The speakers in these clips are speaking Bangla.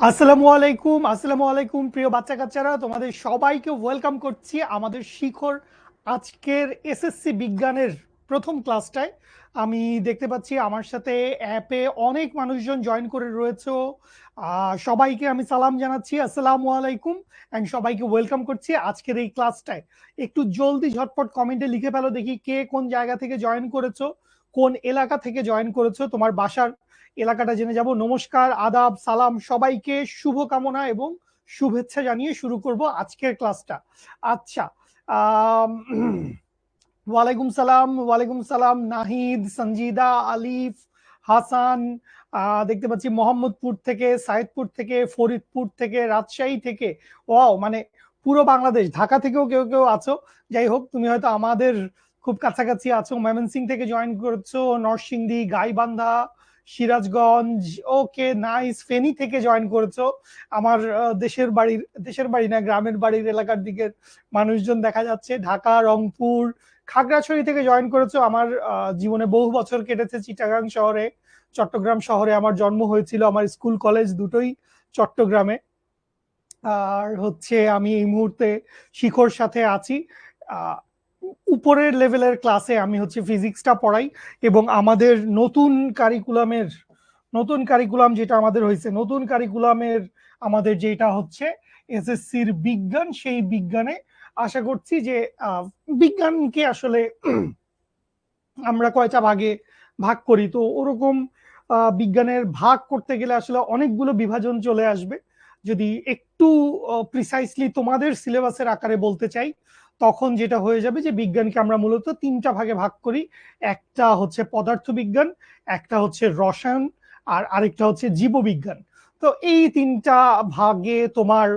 আসসালামু আলাইকুম প্রিয় বাচ্চা কাচ্চারা, তোমাদের সবাইকে ওয়েলকাম করছি আমাদের শিখর আজকের এসএসসি বিজ্ঞানের প্রথম ক্লাসটায়। আমি দেখতে পাচ্ছি আমার সাথে অ্যাপে অনেক মানুষজন জয়েন করে রয়েছে। সবাইকে আমি সালাম জানাচ্ছি, আসসালামু আলাইকুম, অ্যান্ড সবাইকে ওয়েলকাম করছি আজকের এই ক্লাসটায়। একটু জলদি ঝটপট কমেন্টে লিখে ফেলো দেখি কে কোন জায়গা থেকে জয়েন করেছো, কোন এলাকা থেকে জয়েন করেছো, তোমার বাসার এলাকাটা জেনে যাব। নমস্কার, আদাব, সালাম, সবাইকে শুভকামনা এবং শুভেচ্ছা জানিয়ে শুরু করব আজকের ক্লাসটা। আচ্ছা, আম, ওয়ালাইকুম সালাম, ওয়ালাইকুম সালাম, নাহিদ, সঞ্জিদা, আলিফ, হাসান, দেখতে পাচ্ছি মোহাম্মদপুর থেকে, সাইদপুর থেকে, ফরিদপুর থেকে, রাজশাহী থেকে। ওয়াও, মানে পুরো বাংলাদেশ, ঢাকা থেকেও কেউ কেউ আছো। যাই হোক, তুমি হয়তো আমাদের খুব কাছাকাছি আছো। ময়মনসিংহ থেকে জয়েন করেছো, নরসিংদী, গাইবান্ধা, সিরাজগঞ্জ, ওকে নাইস। ফেনী থেকে জয়েন করেছো, আমার দেশের বাড়ি না, গ্রামের বাড়ির এলাকার দিকের মানুষজন দেখা যাচ্ছে। ঢাকা, রংপুর, খাগড়াছড়ি থেকে জয়েন করেছো। আমার জীবনে বহু বছর কেটেছে চিটাগাং শহরে, চট্টগ্রাম শহরে আমার জন্ম হয়েছিল, আমার স্কুল কলেজ দুটোই চট্টগ্রামে। আর হচ্ছে আমি এই মুহূর্তে শিখর সাথে আছি। আহ, উপরের লেভেলের ক্লাসে আমি হচ্ছে ফিজিক্সটা পড়াই, এবং আমাদের নতুন কারিকুলাম যেটা আমাদের হয়েছে, নতুন কারিকুলামের আমাদের যেটা হচ্ছে এসএসসির বিজ্ঞান, সেই বিজ্ঞানে আশা করছি যে বিজ্ঞানকে আসলে আমরা কয়টা ভাগে ভাগ করি, তো ওরকম বিজ্ঞানের ভাগ করতে গেলে আসলে অনেকগুলো বিভাজন চলে আসবে। যদি একটু প্রিসাইসলি তোমাদের সিলেবাসের আকারে বলতে চাই, তখন যেটা হয়ে যাবে যে বিজ্ঞানকে আমরা মূলত তিনটা ভাগে ভাগ করি। একটা হচ্ছে পদার্থবিজ্ঞান, একটা হচ্ছে রসায়ন, আর আরেকটা হচ্ছে জীববিজ্ঞান। তো এই তিনটা ভাগে তোমার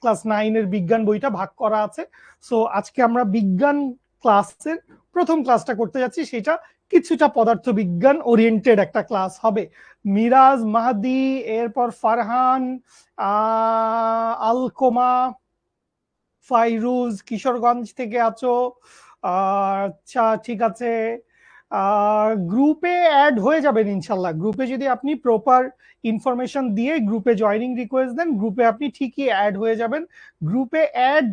ক্লাস 9-এর বিজ্ঞান বইটা ভাগ করা আছে। সো আজকে আমরা বিজ্ঞান ক্লাসের প্রথম ক্লাসটা করতে যাচ্ছি, সেটা কিছুটা পদার্থবিজ্ঞান ওরিয়েন্টেড একটা ক্লাস হবে। মিরাজ, মাহাদি, এরপর ফারহান, আলকোমা, ফাইরুজ কিশোরগঞ্জ থেকে আছো। আচ্ছা, ঠিক আছে। গ্রুপে অ্যাড হয়ে যাবেন ইনশাল্লাহ। গ্রুপে যদি আপনি প্রপার ইনফরমেশন দিয়ে গ্রুপে জয়নিং রিকোয়েস্ট দেন, গ্রুপে আপনি ঠিকই অ্যাড হয়ে যাবেন। গ্রুপে অ্যাড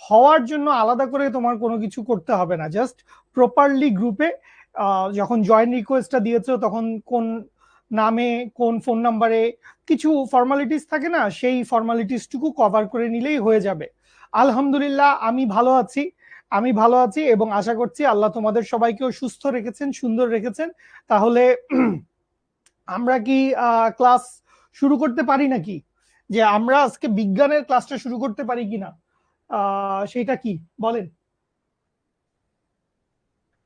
হওয়ার জন্য আলাদা করে তোমার কোনো কিছু করতে হবে না, জাস্ট প্রপারলি গ্রুপে যখন জয়েন রিকোয়েস্টটা দিয়েছো তখন কোন নামে, কোন ফোন নাম্বারে, কিছু ফর্মালিটিস থাকে না, সেই ফর্মালিটিসটুকু কভার করে নিলেই হয়ে যাবে। আলহামদুলিল্লাহ, আমি ভালো আছি এবং আশা করছি আল্লাহ তোমাদের সবাইকেও সুস্থ রেখেছেন, সুন্দর রেখেছেন। তাহলে আমরা কি ক্লাস শুরু করতে পারি নাকি? যে আমরা আজকে বিজ্ঞানের ক্লাসটা শুরু করতে পারি কিনা, সেটা কি বলেন?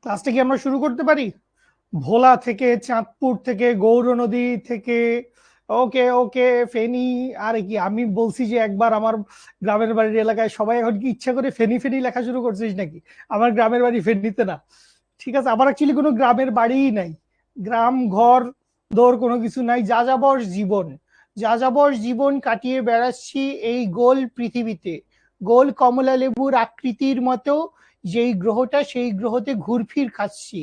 ক্লাসটা কি আমরা শুরু করতে পারি? ভোলা থেকে, চাঁদপুর থেকে, গৌরনদী থেকে, ওকে ওকে, ফেনী। আরে কি, আমি বলছি যে একবার আমার গ্রামের বাড়ির এলাকায় সবাই এখন কি ইচ্ছা করে ফেনী ফেনী লেখা শুরু করছিস নাকি? আমার গ্রামের বাড়ি ফেনীতে না। ঠিক আছে, আমার অ্যাকচুয়ালি কোনো গ্রামের বাড়িই নাই। গ্রাম ঘর দৌড় কোনো কিছু নাই, যাযাবর জীবন, যাযাবর জীবন কাটিয়ে বেড়াচ্ছি এই গোল পৃথিবীতে। গোল কমলা লেবুর আকৃতির মতো যেই গ্রহটা, সেই গ্রহতে ঘুরফির খাচ্ছি।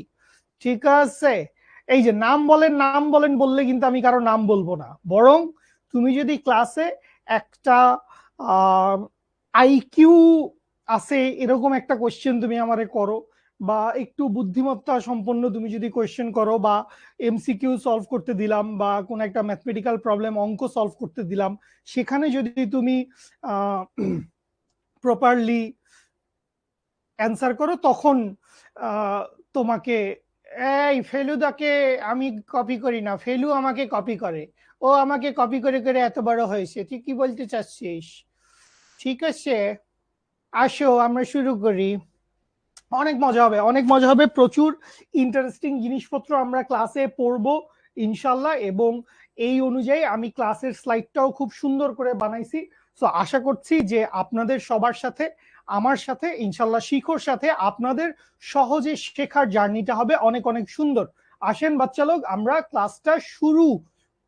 ঠিক আছে। এই যে নাম বলেন, নাম বলেন বললে কিন্তু আমি কারো নাম বলবো না, বরং তুমি যদি ক্লাসে একটা আইকিউ আছে এরকম একটা কোয়েশ্চেন তুমি আমারে করো, বা একটু বুদ্ধিমত্তা সম্পন্ন তুমি যদি কোয়েশ্চেন করো, বা এমসিকিউ সলভ করতে দিলাম, বা কোন একটা ম্যাথমেটিক্যাল প্রবলেম অঙ্ক সলভ করতে দিলাম, সেখানে যদি তুমি প্রপারলি অ্যান্সার করো, তখন আহ, তোমাকে, এই ফেলুদাকে আমি কপি করি না, ফেলু আমাকে কপি করে, ও আমাকে কপি করে করে এত বড় হয়েছে, তুই কি বলতে চাচ্ছিস? ঠিক আছে, আসো আমরা শুরু করি। অনেক মজা হবে, অনেক মজা হবে, প্রচুর ইন্টারেস্টিং জিনিসপত্র আমরা ক্লাসে পড়বো ইনশাল্লাহ। এবং এই অনুযায়ী আমি ক্লাসের স্লাইডটাও খুব সুন্দর করে বানাইছি। তো আশা করছি যে আপনাদের সবার সাথে, আমার সাথে, ইনশাল্লাহ শিখর সাথে আপনাদের সহজে শেখার জার্নিটা হবে অনেক অনেক সুন্দর। আসেন বাচ্চা লোক, আমরা ক্লাসটা শুরু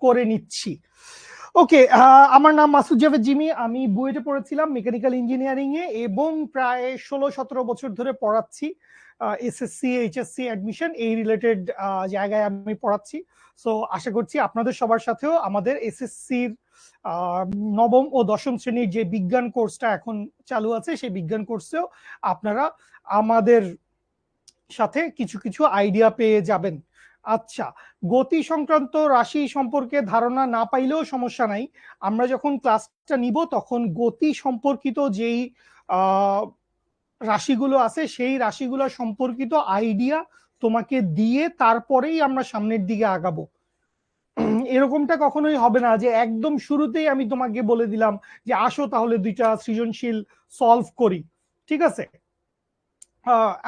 করে নিচ্ছি। ওকে, আমার নাম মাসুদ জাভেদ জিমি। আমি বুয়েটে পড়েছিলাম মেকানিক্যাল ইঞ্জিনিয়ারিং এ, এবং প্রায় 16-17 বছর ধরে পড়াচ্ছি। এসএসসি এইচএসসি অ্যাডমিশন এই রিলেটেড জায়গায় আমি পড়াচ্ছি। সো আশা করছি আপনাদের সবার সাথেও আমাদের এসএসসির নবম ও দশম শ্রেণীর যে বিজ্ঞান কোর্সটা এখন চালু আছে, সেই বিজ্ঞান কোর্সেও আপনারা আমাদের সাথে কিছু কিছু আইডিয়া পেয়ে যাবেন। আচ্ছা, গতি সংক্রান্ত রাশি সম্পর্কে ধারণা না পাইলেও সমস্যা নাই। আমরা যখন ক্লাসটা নিব তখন গতি সম্পর্কিত যেই রাশিগুলো আছে সেই রাশিগুলো সম্পর্কিত আইডিয়া তোমাকে দিয়ে তারপরেই আমরা সামনের দিকে আগাবো। এরকমটা কখনোই হবে না যে একদম শুরুতেই আমি তোমাকে বলে দিলাম যে আসো তাহলে দুইটা সৃজনশীল সলভ করি। ঠিক আছে,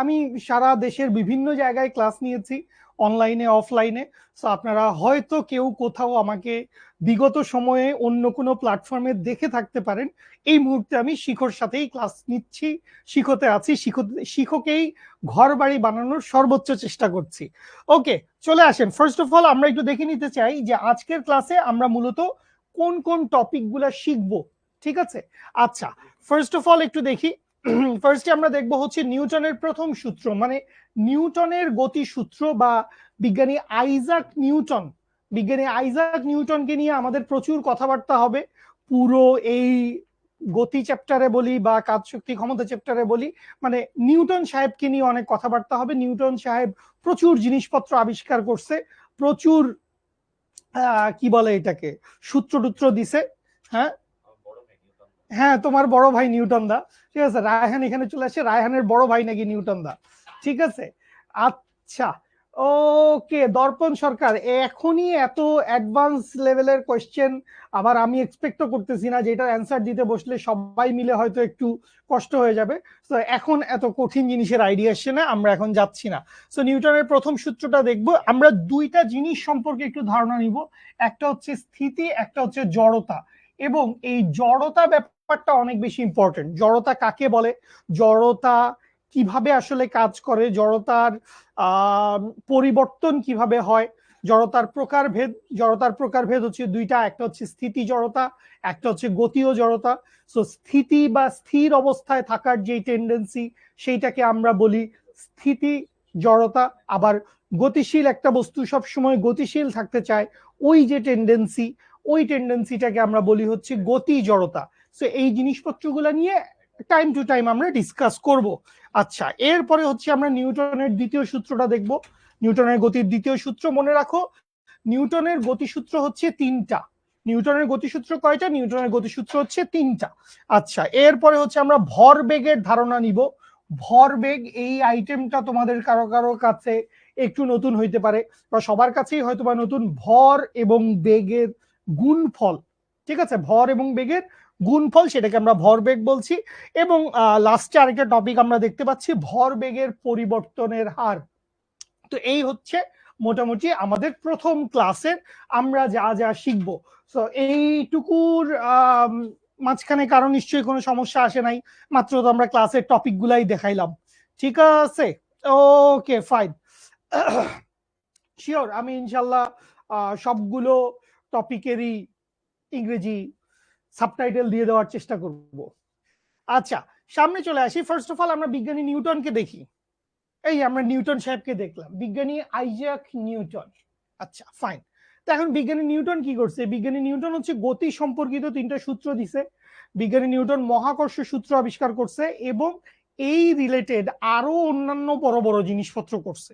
আমি সারা দেশের বিভিন্ন জায়গায় ক্লাস নিয়েছি, অনলাইনে অফলাইনে। সো আপনারা হয়তো কেউ কোথাও আমাকে বিগত সময়ে অন্য কোনো প্ল্যাটফর্মে দেখে থাকতে পারেন। এই মুহূর্তে আমি শিখর সাথেই ক্লাস নিচ্ছি, শিখতে আছি, শিখকেই ঘর বাড়ি বানানোর সর্বোচ্চ চেষ্টা করছি। ওকে, চলে আসেন। ফার্স্ট অফ অল আমরা একটু দেখে নিতে চাই যে আজকের ক্লাসে আমরা মূলত কোন কোন টপিকগুলো শিখবো। ঠিক আছে, আচ্ছা, ফার্স্ট অফ অল একটু দেখি। ফার্স্টে আমরা দেখবো হচ্ছে নিউটনের প্রথম সূত্র, মানে নিউটনের গতি সূত্র বা বিজ্ঞানী আইজাক নিউটন। বিজ্ঞানী আইজাক নিউটনকে নিয়ে আমাদের প্রচুর কথাবার্তা হবে পুরো এই গতি চ্যাপ্টারে বলি বা কাজ শক্তি ক্ষমতা চ্যাপ্টারে বলি, মানে নিউটন সাহেবকে নিয়ে অনেক কথাবার্তা হবে। নিউটন সাহেব প্রচুর জিনিসপত্র আবিষ্কার করছে, প্রচুর কি বলে এটাকে, সূত্র টুত্র দিছে। হ্যাঁ হ্যাঁ, তোমার বড় ভাই নিউটন দা। ঠিক আছে, রায়হান এখানে চলে আসে, রায়হানের বড় ভাই নাকি নিউটন দা। ঠিক আছে, আচ্ছা, ওকে। দর্পণ সরকার, এখনই এত অ্যাডভান্স লেভেলের কোয়েশ্চেন আবার আমি এক্সপেক্টও করতেছি না, যেটার অ্যান্সার দিতে বসলে সবাই মিলে হয়তো একটু কষ্ট হয়ে যাবে। তো এখন এত কঠিন জিনিসের আইডিয়া আসছে না, আমরা এখন যাচ্ছি না। সো নিউটনের প্রথম সূত্রটা দেখবো। আমরা দুইটা জিনিস সম্পর্কে একটু ধারণা নিব, একটা হচ্ছে স্থিতি, একটা হচ্ছে জড়তা। এবং এই জড়তা ব্যাপারটা অনেক বেশি ইম্পর্টেন্ট। জড়তা কাকে বলে, জড়তা কিভাবে আসলে কাজ করে, জড়তার পরিবর্তন কিভাবে হয়, জড়তার প্রকারভেদ। জড়তার প্রকারভেদ হচ্ছে দুইটা, একটা হচ্ছে স্থিতি জড়তা, একটা হচ্ছে গতীয় জড়তা। সো স্থিতি বা স্থির অবস্থায় থাকার যে টেন্ডেন্সি, সেইটাকে আমরা বলি স্থিতি জড়তা। আবার গতিশীল একটা বস্তু সবসময় গতিশীল থাকতে চায়, ওই যে টেন্ডেন্সি, ওই টেন্ডেন্সিটাকে আমরা বলি হচ্ছে গতি জড়তা। সো এই জিনিসপত্রগুলো নিয়ে টাইম টু টাইম আমরা ডিসকাস করব। আচ্ছা, এরপরে হচ্ছে আমরা নিউটনের দ্বিতীয় সূত্রটা দেখব। নিউটনের গতির দ্বিতীয় সূত্র মনে রাখো, নিউটনের গতিসূত্র হচ্ছে তিনটা। নিউটনের গতিসূত্র কয়টা? নিউটনের গতিসূত্র হচ্ছে তিনটা। আচ্ছা, এরপরে হচ্ছে আমরা ভরবেগের ধারণা নিব। ভরবেগ এই আইটেমটা তোমাদের কারো কারো কাছে একটু নতুন হইতে পারে, বা সবার কাছেই হয়তো বা নতুন। ভর এবং বেগের গুণফল, ঠিক আছে, ভর এবং বেগের গুণফল, সেটাকে আমরা ভরবেগ বলছি। এবং লাস্টে আরেকটা টপিক আমরা দেখতে পাচ্ছি, ভরবেগের পরিবর্তনের হার। তো এই হচ্ছে মোটামুটি আমাদের প্রথম ক্লাসের আমরা যা যা শিখবো। তো এইটুকুর মাঝখানে কারো নিশ্চয়ই কোনো সমস্যা আসে নাই, মাত্র তো আমরা ক্লাসের টপিক গুলাই দেখাইলাম। ঠিক আছে, ওকে ফাইন। শিওর, আমি ইনশাল্লাহ সবগুলো টপিকেরই ইংরেজি সাবটাইটেল দিয়ে দেওয়ার চেষ্টা করব। আচ্ছা, সামনে চলে আসি। ফার্স্ট অফ অল আমরা বিজ্ঞানী নিউটনকে দেখি। এই আমরা নিউটন সাহেবকে দেখলাম, বিজ্ঞানী আইজাক নিউটন। আচ্ছা ফাইন। তো এখন বিজ্ঞানী নিউটন কি করছে? বিজ্ঞানী নিউটন হচ্ছে গতি সম্পর্কিত তিনটা সূত্র দিছে। বিজ্ঞানী নিউটন মহাকর্ষ সূত্র আবিষ্কার করছে, এবং এই রিলেটেড আরো অন্যান্য বড় বড় জিনিসপত্র করছে।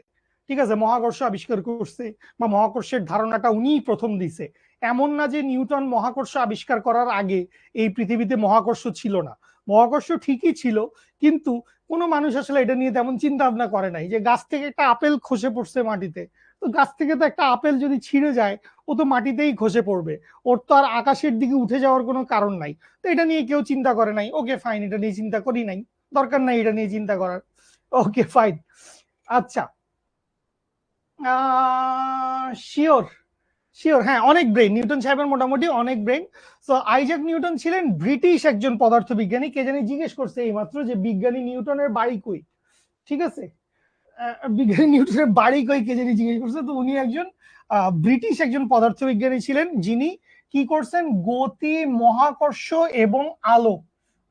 ঠিক আছে, মহাকর্ষ আবিষ্কার করছে বা মহাকর্ষের ধারণাটা উনিই প্রথম দিছে। এমন না যে নিউটন মহাকর্ষ আবিষ্কার করার আগে এই পৃথিবীতে মহাকর্ষ ছিল না। মহাকর্ষ ঠিকই ছিল, কিন্তু কোনো মানুষ আসলে এটা নিয়ে তেমন চিন্তা ভাবনা করে নাই। যে গাছ থেকে একটা আপেল খসে পড়ছে মাটিতে, তো গাছ থেকে তো একটা আপেল যদি ছিঁড়ে যায়, ও তো মাটিতেই খসে পড়বে, ওর তো আর আকাশের দিকে উঠে যাওয়ার কোনো কারণ নাই। তো এটা নিয়ে কেউ চিন্তা করে নাই। ওকে ফাইন, এটা নিয়ে চিন্তা করি নাই, দরকার নাই এটা নিয়ে চিন্তা করার। Okay fine. আচ্ছা, শিওর শিওর, হ্যাঁ, অনেক ব্রেন নিউটন সাহেবের, মোটামুটি অনেক ব্রেন। তো আইজাক নিউটন ছিলেন ব্রিটিশ একজন পদার্থবিজ্ঞানী। কে জানি জিজ্ঞেস করছে এইমাত্র যে বিজ্ঞানী নিউটনের বাড়ি কই। ঠিক আছে, বিজ্ঞানী নিউটনের বাড়ি কই কে জানি জিজ্ঞেস করছে। তো উনি একজন ব্রিটিশ একজন পদার্থবিজ্ঞানী ছিলেন, যিনি কি করছেন, গতি, মহাকর্ষ এবং আলো।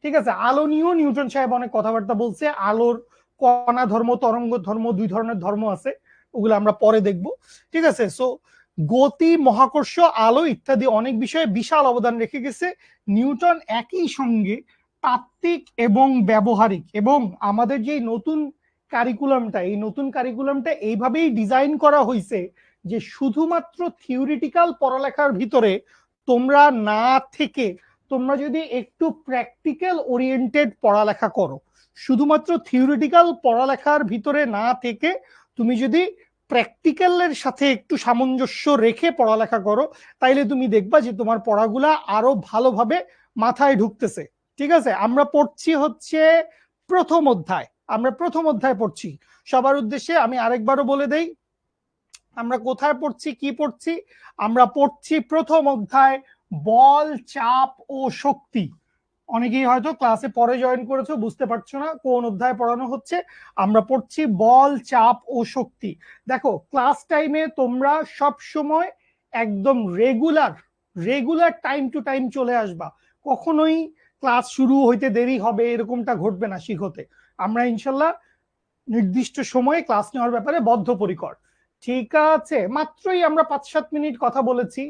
ঠিক আছে, আলো নিয়েও নিউটন সাহেব অনেক কথাবার্তা বলছে। আলোর কণা ধর্ম, তরঙ্গ ধর্ম, দুই ধরনের ধর্ম আছে, ওগুলো আমরা পরে দেখব। ঠিক আছে, সো গতি, মহাকর্ষ, আলো ইত্যাদি অনেক বিষয়ে বিশাল অবদান রেখে গেছে নিউটন। একই সঙ্গে তাত্ত্বিক এবং ব্যবহারিক, এবং আমাদের যে নতুন কারিকুলামটা, এই নতুন কারিকুলামটা এইভাবেই ডিজাইন করা হয়েছে যে শুধুমাত্র থিওরিটিক্যাল পড়ালেখার ভিতরে তোমরা না থেকে, তোমরা যদি একটু প্র্যাকটিক্যাল ওরিয়েন্টেড পড়ালেখা করো, শুধুমাত্র থিওরিটিক্যাল পড়ালেখার ভিতরে না থেকে তুমি যদি প্র্যাকটিক্যালের সাথে একটু সামঞ্জস্য রেখে পড়ালেখা করো, তাইলে তুমি দেখবা যে তোমার পড়াগুলা আরো ভালোভাবে মাথায় ঢুকতেছে। ঠিক আছে, আমরা পড়ছি হচ্ছে প্রথম অধ্যায়, আমরা প্রথম অধ্যায় পড়ছি। সবার উদ্দেশ্যে আমি আরেকবারও বলে দেই, আমরা কোথায় পড়ছি, কি পড়ছি। আমরা পড়ছি প্রথম অধ্যায়, বল, চাপ ও শক্তি। অনেকেই হয়তো ক্লাসে পরে জয়েন করেছো, বুঝতে পারছো না কোন অধ্যায় পড়ানো হচ্ছে। আমরা পড়ছি বল, চাপ ও শক্তি। দেখো, ক্লাস টাইমে তোমরা সব সময় একদম regular regular time to time চলে আসবা। কখনোই ক্লাস শুরু হইতে দেরি হবে এরকমটা ঘটবে না শিখতে। আমরা ইনশাল্লাহ নির্দিষ্ট সময়ে ক্লাস নেওয়ার ব্যাপারে বদ্ধপরিকর। ঠিক আছে, মাত্রই আমরা 5-7 মিনিট কথা বলেছি,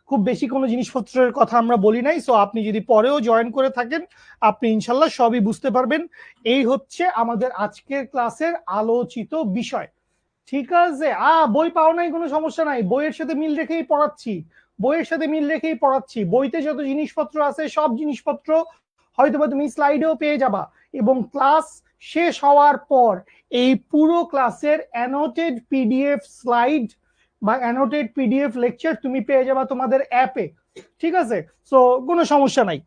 খুব বেশি কোনো জিনিসপত্রের কথা আমরা বলি নাই। সো আপনি যদি পরেও জয়েন করে থাকেন, আপনি ইনশাল্লাহ সবই বুঝতে পারবেন। এই হচ্ছে আমাদের আজকের ক্লাসের আলোচিত বিষয়। ঠিক আছে, বই পাও নাই, কোনো সমস্যা নাই, বইয়ের সাথে মিল রেখেই পড়াচ্ছি, বইয়ের সাথে মিল রেখেই পড়াচ্ছি। বইতে যত জিনিসপত্র আছে সব জিনিসপত্র হয়তোবা তুমি স্লাইডেও পেয়ে যাবা, এবং ক্লাস শেষ হওয়ার পর এই পুরো ক্লাসের অ্যানোটেড পিডিএফ স্লাইড বা অ্যানোটেড পিডিএফ লেকচার তুমি পেয়ে যাবা তোমাদের অ্যাপে। ঠিক আছে, সো কোনো সমস্যা নাই।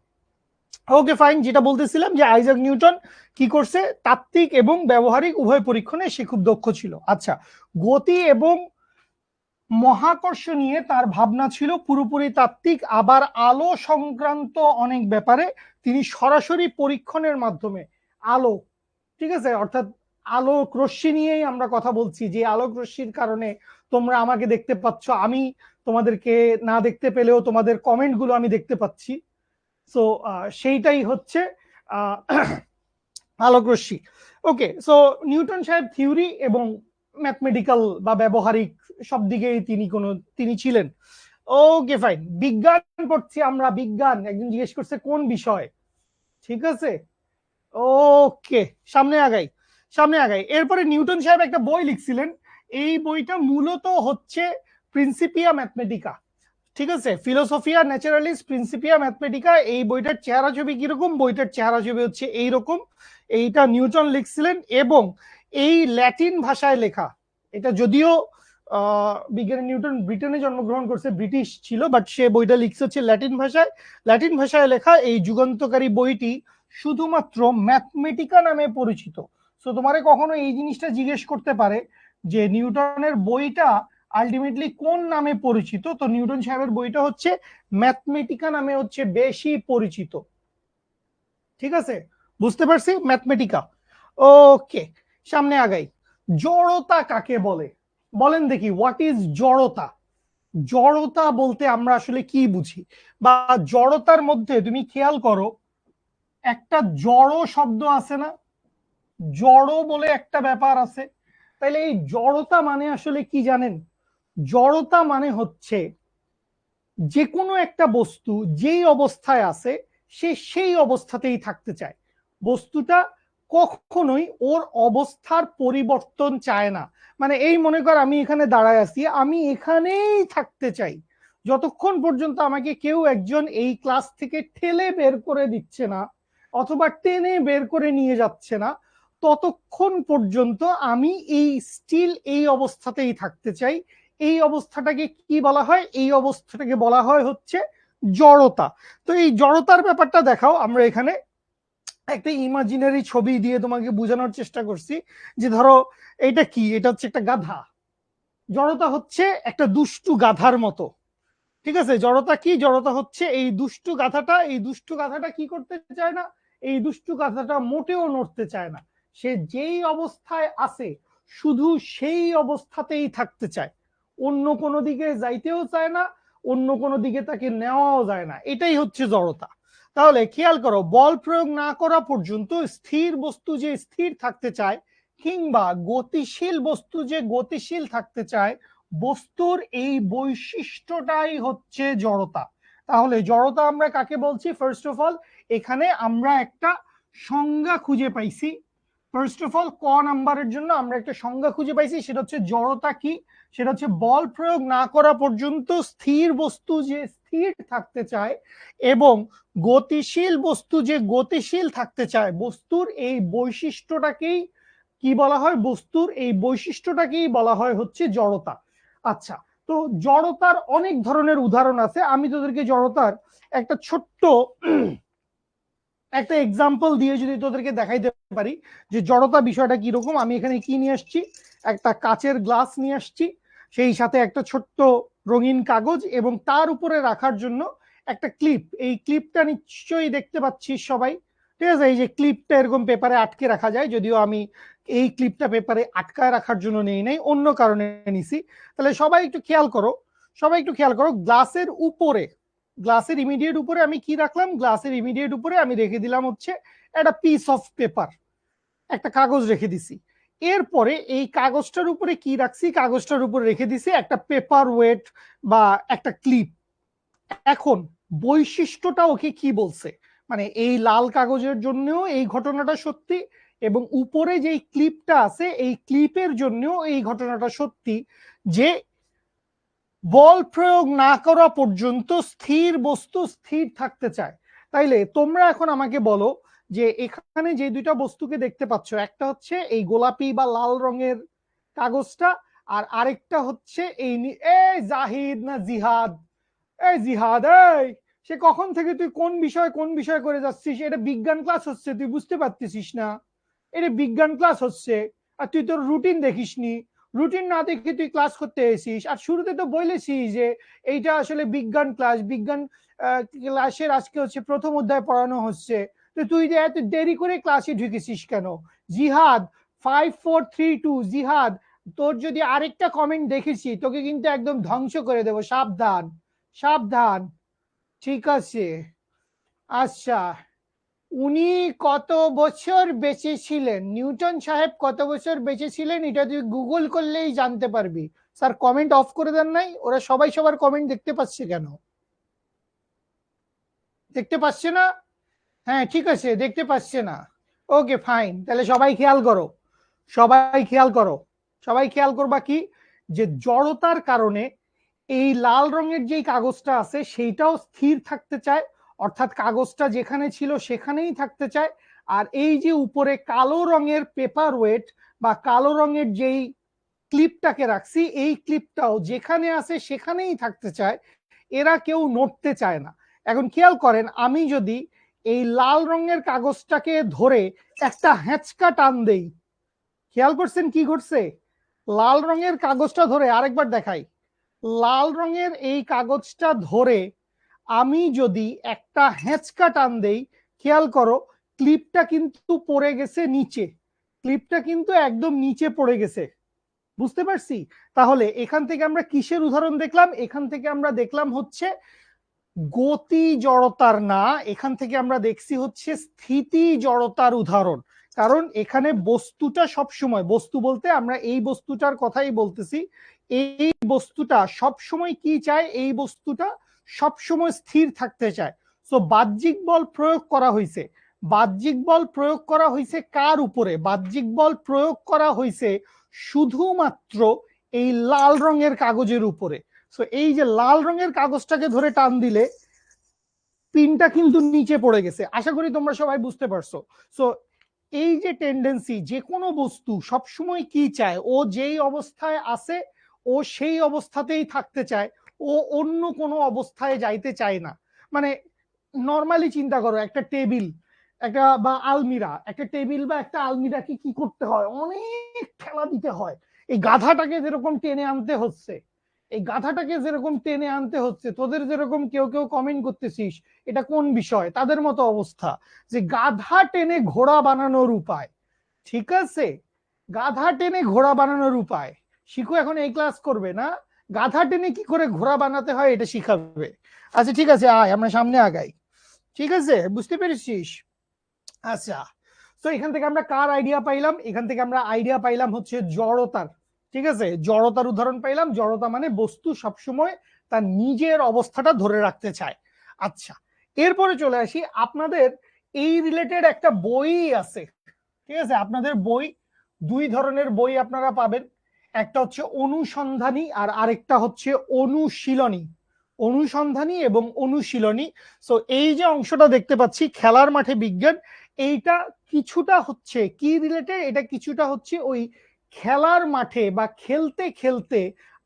ওকে ফাইন, যেটা বলতেছিলাম যে আইজাক নিউটন কি করছে, তাত্ত্বিক এবং ব্যবহারিক উভয় পরীক্ষণে সে খুব দক্ষ ছিল। আচ্ছা, গতি এবং মহাকর্ষ নিয়ে তার ভাবনা ছিল পুরোপুরি তাত্ত্বিক, আবার আলো সংক্রান্ত অনেক ব্যাপারে তিনি সরাসরি পরীক্ষণের মাধ্যমে আলো, ঠিক আছে, অর্থাৎ আলোক রশ্মি নিয়েই আমরা কথা বলছি, যে আলোক রশ্মির কারণে তোমরা আমাকে দেখতে পাচ্ছ, আমি তোমাদেরকে না দেখতে পেলেও তোমাদের কমেন্ট গুলো আমি দেখতে পাচ্ছি। সো সেইটাই হচ্ছে আলোক রশ্মি। ওকে, সো নিউটন সাহেব থিওরি এবং ম্যাথমেটিক্যাল বা ব্যবহারিক সব দিকেই তিনি ছিলেন। ওকে ফাইন, বিজ্ঞান পড়ছি আমরা, বিজ্ঞান। একজন জিজ্ঞেস করছে কোন বিষয়। ঠিক আছে, ওকে, সামনে আগাই, সামনে আগাই। এরপরে নিউটন সাহেব একটা বই লিখছিলেন, এই বইটা মূলত হচ্ছে প্রিন্সিপিয়া ম্যাথমেটিকা। ঠিক আছে, ফিলোসফিয়া ন্যাচারালিস প্রিন্সিপিয়া ম্যাথমেটিকা। এই বইটার চেহারা ছবি কিরকম, বইটার চেহারা ছবি হচ্ছে এইরকম। এইটা নিউটন লিখছিলেন, এবং এই ল্যাটিন ভাষায় লেখা। এটা যদিও বিজ্ঞানী নিউটন ব্রিটেনে জন্মগ্রহণ করছে, ব্রিটিশ ছিল, বাট সে বইটা লিখছে হচ্ছে ল্যাটিন ভাষায়। ল্যাটিন ভাষায় লেখা এই যুগান্তকারী বইটি শুধুমাত্র ম্যাথমেটিকা নামে পরিচিত। তো তোমারে কখনো এই জিনিসটা জিজ্ঞেস করতে পারে যে নিউটনের বইটা আলটিমেটলি কোন নামে পরিচিত, তো নিউটন সাহেবের বইটা হচ্ছে ম্যাথমেটিকা নামে হচ্ছে বেশি পরিচিত। ঠিক আছে, বুঝতে পারছি, ম্যাথমেটিকা। ওকে, সামনে আগাই। জড়তা কাকে বলে, বলেন দেখি, হোয়াট ইজ জড়তা? জড়তা বলতে আমরা আসলে কি বুঝি, বা জড়তার মধ্যে তুমি খেয়াল করো, একটা জড় শব্দ আছে না, জড় বলে একটা ব্যাপার আছে। তাইলে এই জড়তা মানে আসলে কি জানেন? জড়তা মানে হচ্ছে যে কোনো একটা বস্তু যেই অবস্থায় আছে সে সেই অবস্থাতেই থাকতে চায়। বস্তুটা কখনোই ওর অবস্থার পরিবর্তন চায় না। মানে এই মনে কর আমি এখানে দাঁড়ায় আছি, আমি এখানেই থাকতে চাই যতক্ষণ পর্যন্ত আমাকে কেউ একজন এই ক্লাস থেকে ঠেলে বের করে দিচ্ছে না, অথবা টেনে বের করে নিয়ে যাচ্ছে না, ততক্ষণ পর্যন্ত আমি এই স্টিল এই অবস্থাতেই থাকতে চাই। এই অবস্থাটাকে কি বলা হয়? এই অবস্থাটাকে বলা হয় হচ্ছে জড়তা। তো এই জড়তার ব্যাপারটা দেখাও, আমরা এখানে একটা ইমাজিনারি ছবি দিয়ে তোমাকে বোঝানোর চেষ্টা করছি। যে ধরো এটা কি, এটা হচ্ছে একটা গাধা। জড়তা হচ্ছে একটা দুষ্টু গাধার মতো। ঠিক আছে, জড়তা কি? জড়তা হচ্ছে এই দুষ্টু গাধাটা। এই দুষ্টু গাধাটা কি করতে চায় না? এই দুষ্টু গাধাটা মোটেও নড়তে চায় না। সে যেই অবস্থায় আছে শুধু সেই অবস্থাতেই থাকতে চায়, অন্য কোনো দিকে যাইতেও চায় না, অন্য কোনো দিকে তাকে নেওয়াও যায় না, এটাই হচ্ছে জড়তা। তাহলে খেয়াল করো, বল প্রয়োগ না করা পর্যন্ত স্থির বস্তু যে স্থির থাকতে চায় কিংবা গতিশীল বস্তু যে গতিশীল থাকতে চায়, বস্তুর এই বৈশিষ্ট্যটাই হচ্ছে জড়তা। তাহলে জড়তা আমরা কাকে বলছি? ফার্স্ট অফ অল এখানে আমরা একটা সংজ্ঞা খুঁজে পাইছি। ফার্স্ট অফ অল ক নাম্বারের জন্য আমরা একটা সংজ্ঞা খুঁজে পাইছি, সেটা হচ্ছে জড়তা কি? সেটা হচ্ছে বল প্রয়োগ না করা পর্যন্ত স্থির বস্তু যে স্থির থাকতে চায় এবং গতিশীল বস্তু যে গতিশীল থাকতে চায়, বস্তুর এই বৈশিষ্ট্যটাকেই কি বলা হয়? বস্তুর এই বৈশিষ্ট্যটাকেই বলা হয় হচ্ছে জড়তা। আচ্ছা, তো জড়তার অনেক ধরনের উদাহরণ আছে। আমি তোদেরকে জড়তার একটা ছোট্ট একটা এক্সাম্পল দিয়ে যদি তোদেরকে দেখাইতে পারি যে জড়তা বিষয়টা কিরকম। আমি এখানে কি নিয়ে আসছি? একটা কাচের গ্লাস নিয়ে আসছি, সেই সাথে একটা ছোট্ট রঙিন কাগজ এবং তার উপরে রাখার জন্য একটা ক্লিপ। এই ক্লিপটা নিশ্চয়ই দেখতে পাচ্ছিস সবাই, ঠিক আছে? এই যে ক্লিপটা এরকম পেপারে আটকে রাখা যায়, যদিও আমি এই ক্লিপটা পেপারে আটকায় রাখার জন্য নেই নাই, অন্য কারণে নিছি। তাহলে সবাই একটু খেয়াল করো, সবাই একটু খেয়াল করো, গ্লাসের উপরে, গ্লাসের ইমিডিয়েট উপরে আমি কি রাখলাম? গ্লাসের ইমিডিয়েট উপরে আমি রেখে দিলাম হচ্ছে একটা পিস অফ পেপার, একটা কাগজ রেখে দিছি। এরপরে এই কাগজটার উপরে কি রাখছি? কাগজটার উপরে রেখে দিছি একটা পেপার ওয়েট বা একটা ক্লিপ। এখন বৈশিষ্ট্যটা ওকে কি বলছে? মানে এই লাল কাগজের জন্যও এই ঘটনাটা সত্যি এবং উপরে যেই ক্লিপটা আছে এই ক্লিপের জন্যও এই ঘটনাটা সত্যি, যে বল প্রয়োগ না করা পর্যন্ত স্থির বস্তু স্থির থাকতে চায়। তাইলে তোমরা এখন আমাকে বলো যে এখানে যে দুইটা বস্তুকে দেখতে পাচ্ছ, একটা হচ্ছে এই গোলাপি বা লাল রঙের কাগজটা, আর আরেকটা হচ্ছে এই এই জাহিদ না জিহাদ, এই জিহাদ, এই সে কখন থেকে তুই কোন বিষয় করে যাচ্ছিস? এটা বিজ্ঞান ক্লাস হচ্ছে, তুই বুঝতে পারতেছিস না? এটা বিজ্ঞান ক্লাস হচ্ছে আর তুই তোর রুটিন দেখিসনি। রুটিন না দেখে তুই ক্লাস করতে এসিস, আর শুরুতে তো বলেছিস যে এইটা আসলে বিজ্ঞান ক্লাস, বিজ্ঞান ক্লাসের আজকে হচ্ছে প্রথম অধ্যায় পড়ানো হচ্ছে, তো তুই যে এত দেরি করে ক্লাসে ঢুকেছিস কেন? জিহাদ 5432, জিহাদ তোর যদি আরেকটা কমেন্ট দেখেছি তোকে কিন্তু একদম ধ্বংস করে দেবো, সাবধান সাবধান। ঠিক আছে, আচ্ছা, উনি কত বছর বেঁচে ছিলেন? নিউটন সাহেব কত বছর বেঁচে ছিলেন এটা তুই গুগল করলেই জানতে পারবি। স্যার কমেন্ট অফ করে দেন নাই? ওরা সবাই সবার কমেন্ট দেখতে পাচ্ছে কেন? দেখতে পাচ্ছে না? হ্যাঁ ঠিক আছে, দেখতে পাচ্ছে না, ওকে ফাইন। তাহলে সবাই খেয়াল করো, সবাই খেয়াল করো, সবাই খেয়াল করবা কি, যে জড়তার কারণে এই লাল রঙের যে কাগজটা আছে সেইটাও স্থির থাকতে চায়, অর্থাৎ কাগজটা যেখানে ছিল সেখানেই থাকতে চায়। আর এই যে উপরে কালো রঙের পেপার ওয়েট বা কালো রঙের যেই ক্লিপটাকে রাখছি, এই ক্লিপটাও যেখানে আছে সেখানেই থাকতে চায়, এরা কেউ নড়তে চায় না। এখন খেয়াল করেন, আমি যদি এই লাল রঙের কাগজটাকে ধরে একটা হ্যাঁচকা টান দেই, খেয়াল করছেন কি ঘটছে? লাল রঙের কাগজটা ধরে, আরেকবার দেখাই, লাল রঙের এই কাগজটা ধরে আমি যদি একটা হ্যাঁচকা টান দেই, খেয়াল করো ক্লিপটা কিন্তু পড়ে গেছে নিচে, ক্লিপটা কিন্তু একদম নিচে পড়ে গেছে। বুঝতে পারছি? তাহলে এখান থেকে আমরা কিসের উদাহরণ দেখলাম? এখান থেকে আমরা দেখলাম হচ্ছে গতি জড়তার না, এখান থেকে আমরা দেখছি হচ্ছে স্থিতি জড়তার উদাহরণ। কারণ এখানে বস্তুটা সব সময়, বস্তু বলতে আমরা এই বস্তুটার কথাই বলতেছি, এই বস্তুটা সব সময় কি চায়? এই বস্তুটা সব সময় স্থির থাকতে চায়। সো বাহ্যিক বল প্রয়োগ করা হয়েছে, বাহ্যিক বল প্রয়োগ করা হয়েছে কার উপরে? বাহ্যিক বল প্রয়োগ করা হয়েছে শুধুমাত্র এই লাল রঙের কাগজের উপরে। সো এই যে লাল রঙের কাগজটাকে ধরে টান দিলে পিনটা কিন্তু নিচে পড়ে গেছে, আশা করি তোমরা সবাই বুঝতে পারছো। সো এই যে টেন্ডেন্সি, যে কোনো বস্তু সবসময় কি চায়? ও যেই অবস্থায় আছে ও সেই অবস্থাতেই থাকতে চায়, ও অন্য কোনো অবস্থায় যাইতে চায় না। মানে নর্মালি চিন্তা করো, একটা টেবিল, একটা বা আলমিরা, একটা টেবিল বা একটা আলমিরাকে কি করতে হয়? অনেক ঠেলা দিতে হয়। এই গাধাটাকে যেরকম টেনে আনতে হচ্ছে, এই গাধাটাকে যেরকম টেনে আনতে হচ্ছে, তোদের যেরকম কেউ কেউ কমেন্ট করতেছিস এটা কোন বিষয়, তাদের মতো অবস্থা, যে গাধা টেনে ঘোড়া বানানোর উপায়। ঠিক আছে, গাধা টেনে ঘোড়া বানানোর উপায় শিখো। এখন এই ক্লাস করবে না, গাধা টেনে কি করে ঘোড়া বানাতে হয় এটা শিখাবে। আচ্ছা ঠিক আছে, আয় আমরা সামনে আগাই। ঠিক আছে, বুঝতে পেরেছিস? আচ্ছা, তো এখান থেকে আমরা কার আইডিয়া পাইলাম? এখান থেকে আমরা আইডিয়া পাইলাম হচ্ছে জড়তার। ঠিক আছে, জড়তার উদাহরণ পাইলাম। জড়তা মানে বস্তু সবসময় তার নিজের অবস্থাটা ধরে রাখতে চায়। আচ্ছা, এরপরে চলে আসি আপনাদের এই রিলেটেড একটা বই আছে। ঠিক আছে, আপনাদের বই, দুই ধরনের বই আপনারা পাবেন। একটা হচ্ছে অনুসন্ধানী আর আরেকটা হচ্ছে অনুশীলনী। অনুসন্ধানী এবং অনুশীলনী। সো এই যে অংশটা দেখতে পাচ্ছি খেলার মাঠে বিজ্ঞান, এইটা কিছুটা হচ্ছে কি রিলেটেড, এটা কিছুটা হচ্ছে ওই খেলার মাঠে বা খেলতে খেলতে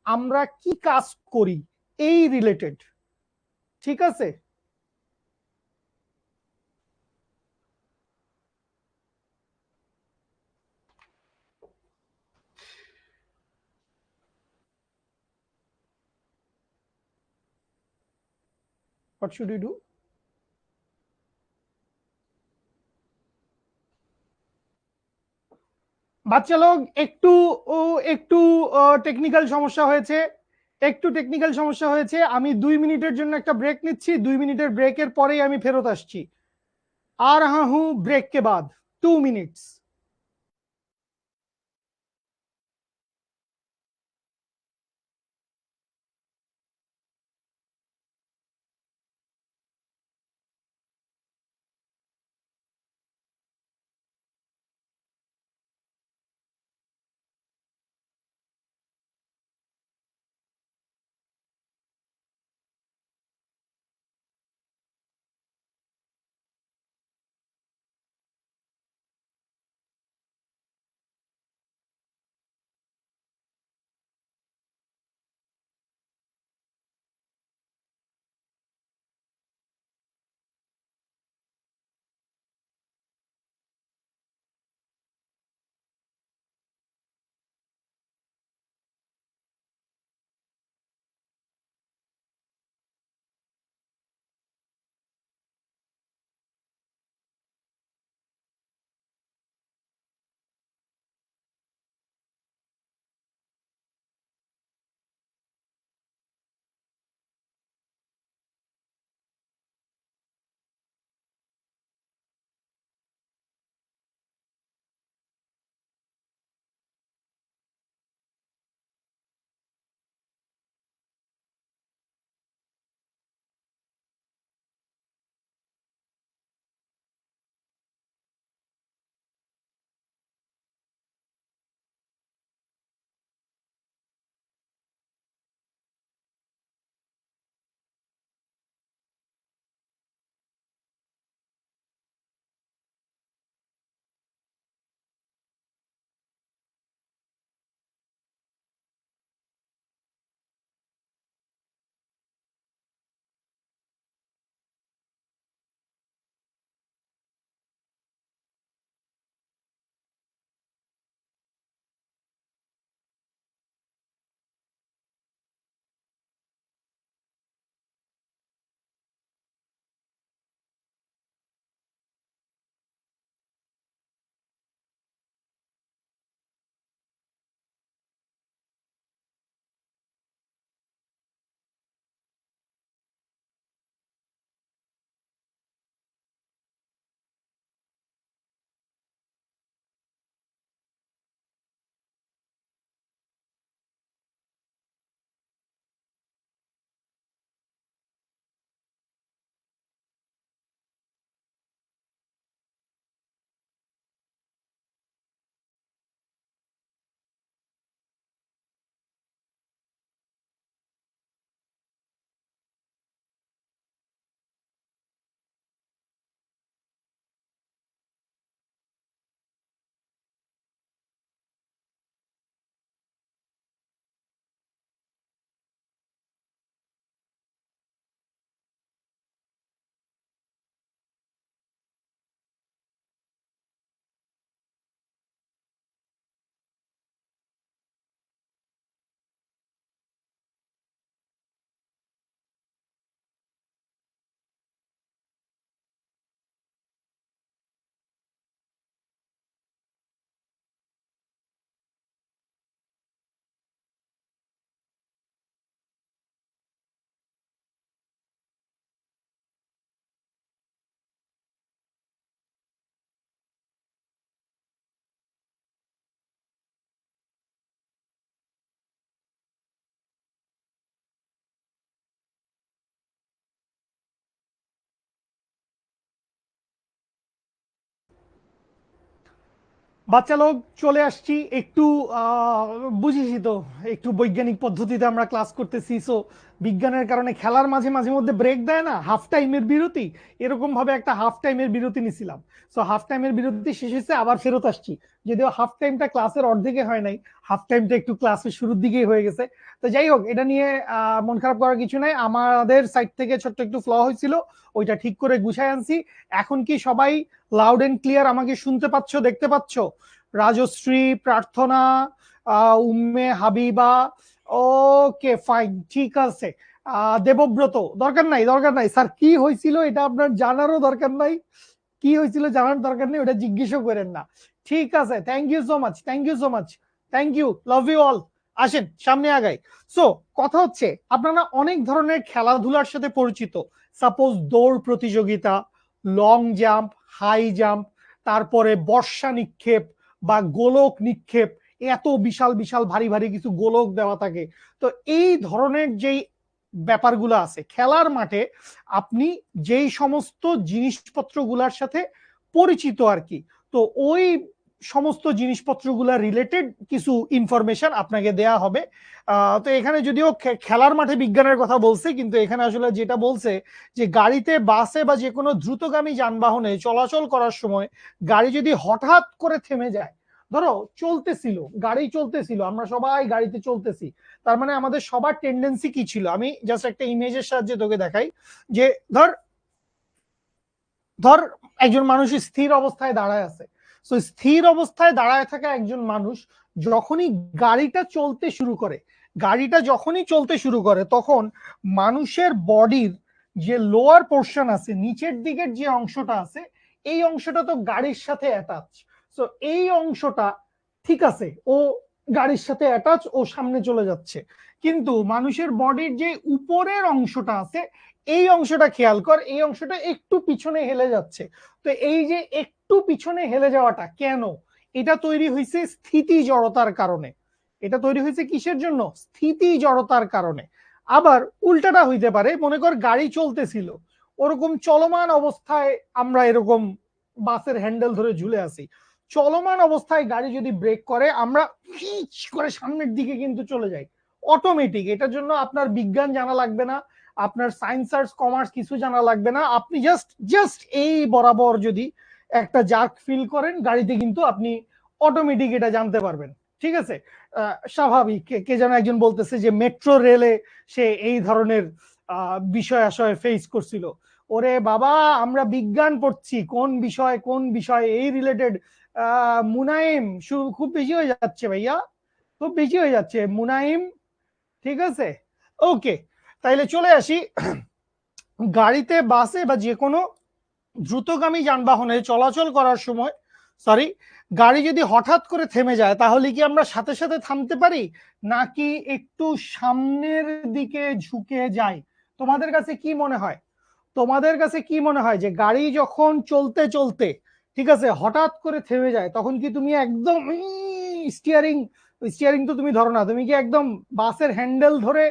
আমরা কি কাজ করি এই রিলেটেড। ঠিক আছে, হোয়াট শুড ইউ ডু? বাচ্চা লোক একটু, ও একটু টেকনিক্যাল সমস্যা হয়েছে। একটু টেকনিক্যাল সমস্যা হয়েছে, আমি 2 মিনিটের জন্য একটা ব্রেক নিচ্ছি। 2 মিনিটের ব্রেকের পরেই আমি ফেরত আসছি। আর হ্যাঁ হুঁ ব্রেক কে বাদ 2 মিনিটস। বাচ্চা লোক চলে আসছি একটু বুঝিসই তো, একটু বৈজ্ঞানিক পদ্ধতিতে আমরা ক্লাস করতেছি। সো বিজ্ঞানের কারণে খেলার মাঝে মাঝে মধ্যে ব্রেক দেয় না, হাফ টাইমের বিরতি, এরকম ভাবে একটা হাফ টাইমের বিরতি নিছিলাম। সো হাফ টাইমের বিরতি শেষ হয়েছে, আবার ফেরত আসছি। যদিও হাফ টাইমটা ক্লাসের অর্ধেকে হয় নাই, হাফ টাইমটা একটু ক্লাসের শুরুর দিকেই হয়ে গেছে। তো যাই হোক, এটা নিয়ে মন খারাপ করার কিছু নাই। আমাদের সাইড থেকে ছোট্ট একটু ফ্ল হয়েছিল, ওইটা ঠিক করে গুছায় আনছি। এখন কি সবাই লাউড এন্ড ক্লিয়ার আমাকে শুনতে পাচ্ছ, দেখতে পাচ্ছ? রাজশ্রী, প্রার্থনা, উম্মে হাবিবা, ওকে ফাইন, ঠিক আছে। দেবব্রত, দরকার নাই দরকার নাই স্যার, কি হয়েছিল এটা আপনার জানারও দরকার নাই, কি হয়েছিল জানার দরকার নেই, ওটা জিজ্ঞেসও করেন না। ঠিক আছে, thank you so much, thank you so much, thank you, love you all. আসেন সামনে আগাই। সো কথা হচ্ছে, আপনারা অনেক ধরনের খেলাধুলার সাথে পরিচিত। সাপোজ দৌড় প্রতিযোগিতা, লং জাম্প, হাই জাম্প, তারপরে বর্ষা নিক্ষেপ বা গোলক নিক্ষেপ, এত বিশাল বিশাল ভারী ভারী কিছু গোলক দেওয়া থাকে। তো এই ধরনের যেই ব্যাপারগুলো আছে খেলার মাঠে, আপনি যেই সমস্ত জিনিসপত্রগুলোর সাথে পরিচিত আর কি, তো ওই সমস্ত জিনিসপত্রগুলা রিলেটেড কিছু ইনফরমেশন আপনাকে দেয়া হবে। তো এখানে যদিও খেলার মাঠে বিজ্ঞানের কথা বলছে, কিন্তু এখানে আসলে যেটা বলছে যে গাড়িতে, বাসে বা যে কোনো দ্রুতগামী যানবাহনে চলাচল করার সময় গাড়ি যদি হঠাৎ করে থেমে যায়, ধরো চলতেছিল, গাড়ি চলতেছিল, আমরা সবাই গাড়িতে চলতেছি, তার মানে আমাদের সবার টেন্ডেন্সি কি ছিল? আমি জাস্ট একটা ইমেজের সাহায্যে তোকে দেখাই। যে ধর ধর একজন মানুষ স্থির অবস্থায় দাঁড়ায় আছে। তো স্থির অবস্থায় দাঁড়ায় থাকা একজন মানুষ যখনই গাড়িটা চলতে শুরু করে, গাড়িটা যখনই চলতে শুরু করে, তখন মানুষের বডির যে লোয়ার পোর্শন আছে, নিচের দিকের যে অংশটা আছে, এই অংশটা তো গাড়ির সাথে অ্যাটাচ। তো এই অংশটা ঠিক আছে, ও গাড়ির সাথে অ্যাটাচ, ও সামনে চলে যাচ্ছে। কিন্তু মানুষের বডির যে উপরের অংশটা আছে, এই অংশটা খেয়াল কর, এই অংশটা একটু পিছনে হেলে যাচ্ছে। তো এই যে একটু পিছনে হেলে যাওয়াটা কেন? এটা তৈরি হয়েছে স্থিতি জড়তার কারণে। এটা তৈরি হয়েছে কিসের জন্য? স্থিতি জড়তার কারণে। আবার উল্টাটা হইতে পারে, মনে কর গাড়ি চলতেছিল, ওরকম চলমান অবস্থায় আমরা এরকম বাসের হ্যান্ডেল ধরে ঝুলে আছি, চলমান অবস্থায় গাড়ি যদি ব্রেক করে, আমরা ফিচ করে সামনের দিকে কিন্তু চলে যাই অটোমেটিক। এটার জন্য আপনার বিজ্ঞান জানা লাগবে না, আপনার সায়েন্স আর্টস কমার্স কিছু জানা লাগবে না। আপনি জাস্ট জাস্ট এই বরাবর যদি একটা জার্ক ফিল করেন গাড়িতে, কিন্তু আপনি অটোমেটিক এটা জানতে পারবেন। ঠিক আছে, স্বাভাবিক। কে যেন একজন বলতেছে যে মেট্রো রেলে সে এই ধরনের বিষয় আশয় ফেস করছিল। ওরে বাবা, আমরা বিজ্ঞান পড়ছি, কোন বিষয় কোন বিষয় এই রিলেটেড। মুনাইম, খুব বেশি হয়ে যাচ্ছে ভাইয়া, খুব বেশি হয়ে যাচ্ছে মুনাইম। ঠিক আছে, ওকে, তাইলে চলে আসি। গাড়িতে, বাসে বা যে কোনো দ্রুতগামী যানবাহনে চলাচল করার সময়, সরি, গাড়ি যদি হঠাৎ করে থেমে যায়, তাহলে কি আমরা সাথে সাথে থামতে পারি, নাকি একটু সামনের দিকে ঝুঁকে যাই? তোমাদের কাছে কি মনে হয়? তোমাদের কাছে কি মনে হয় যে গাড়ি যখন চলতে চলতে, ঠিক আছে, হঠাৎ করে থেমে যায়, তখন কি তুমি একদম স্টিয়ারিং, স্টিয়ারিং তো তুমি ধরো না, তুমি কি একদম বাসের হ্যান্ডেল ধরে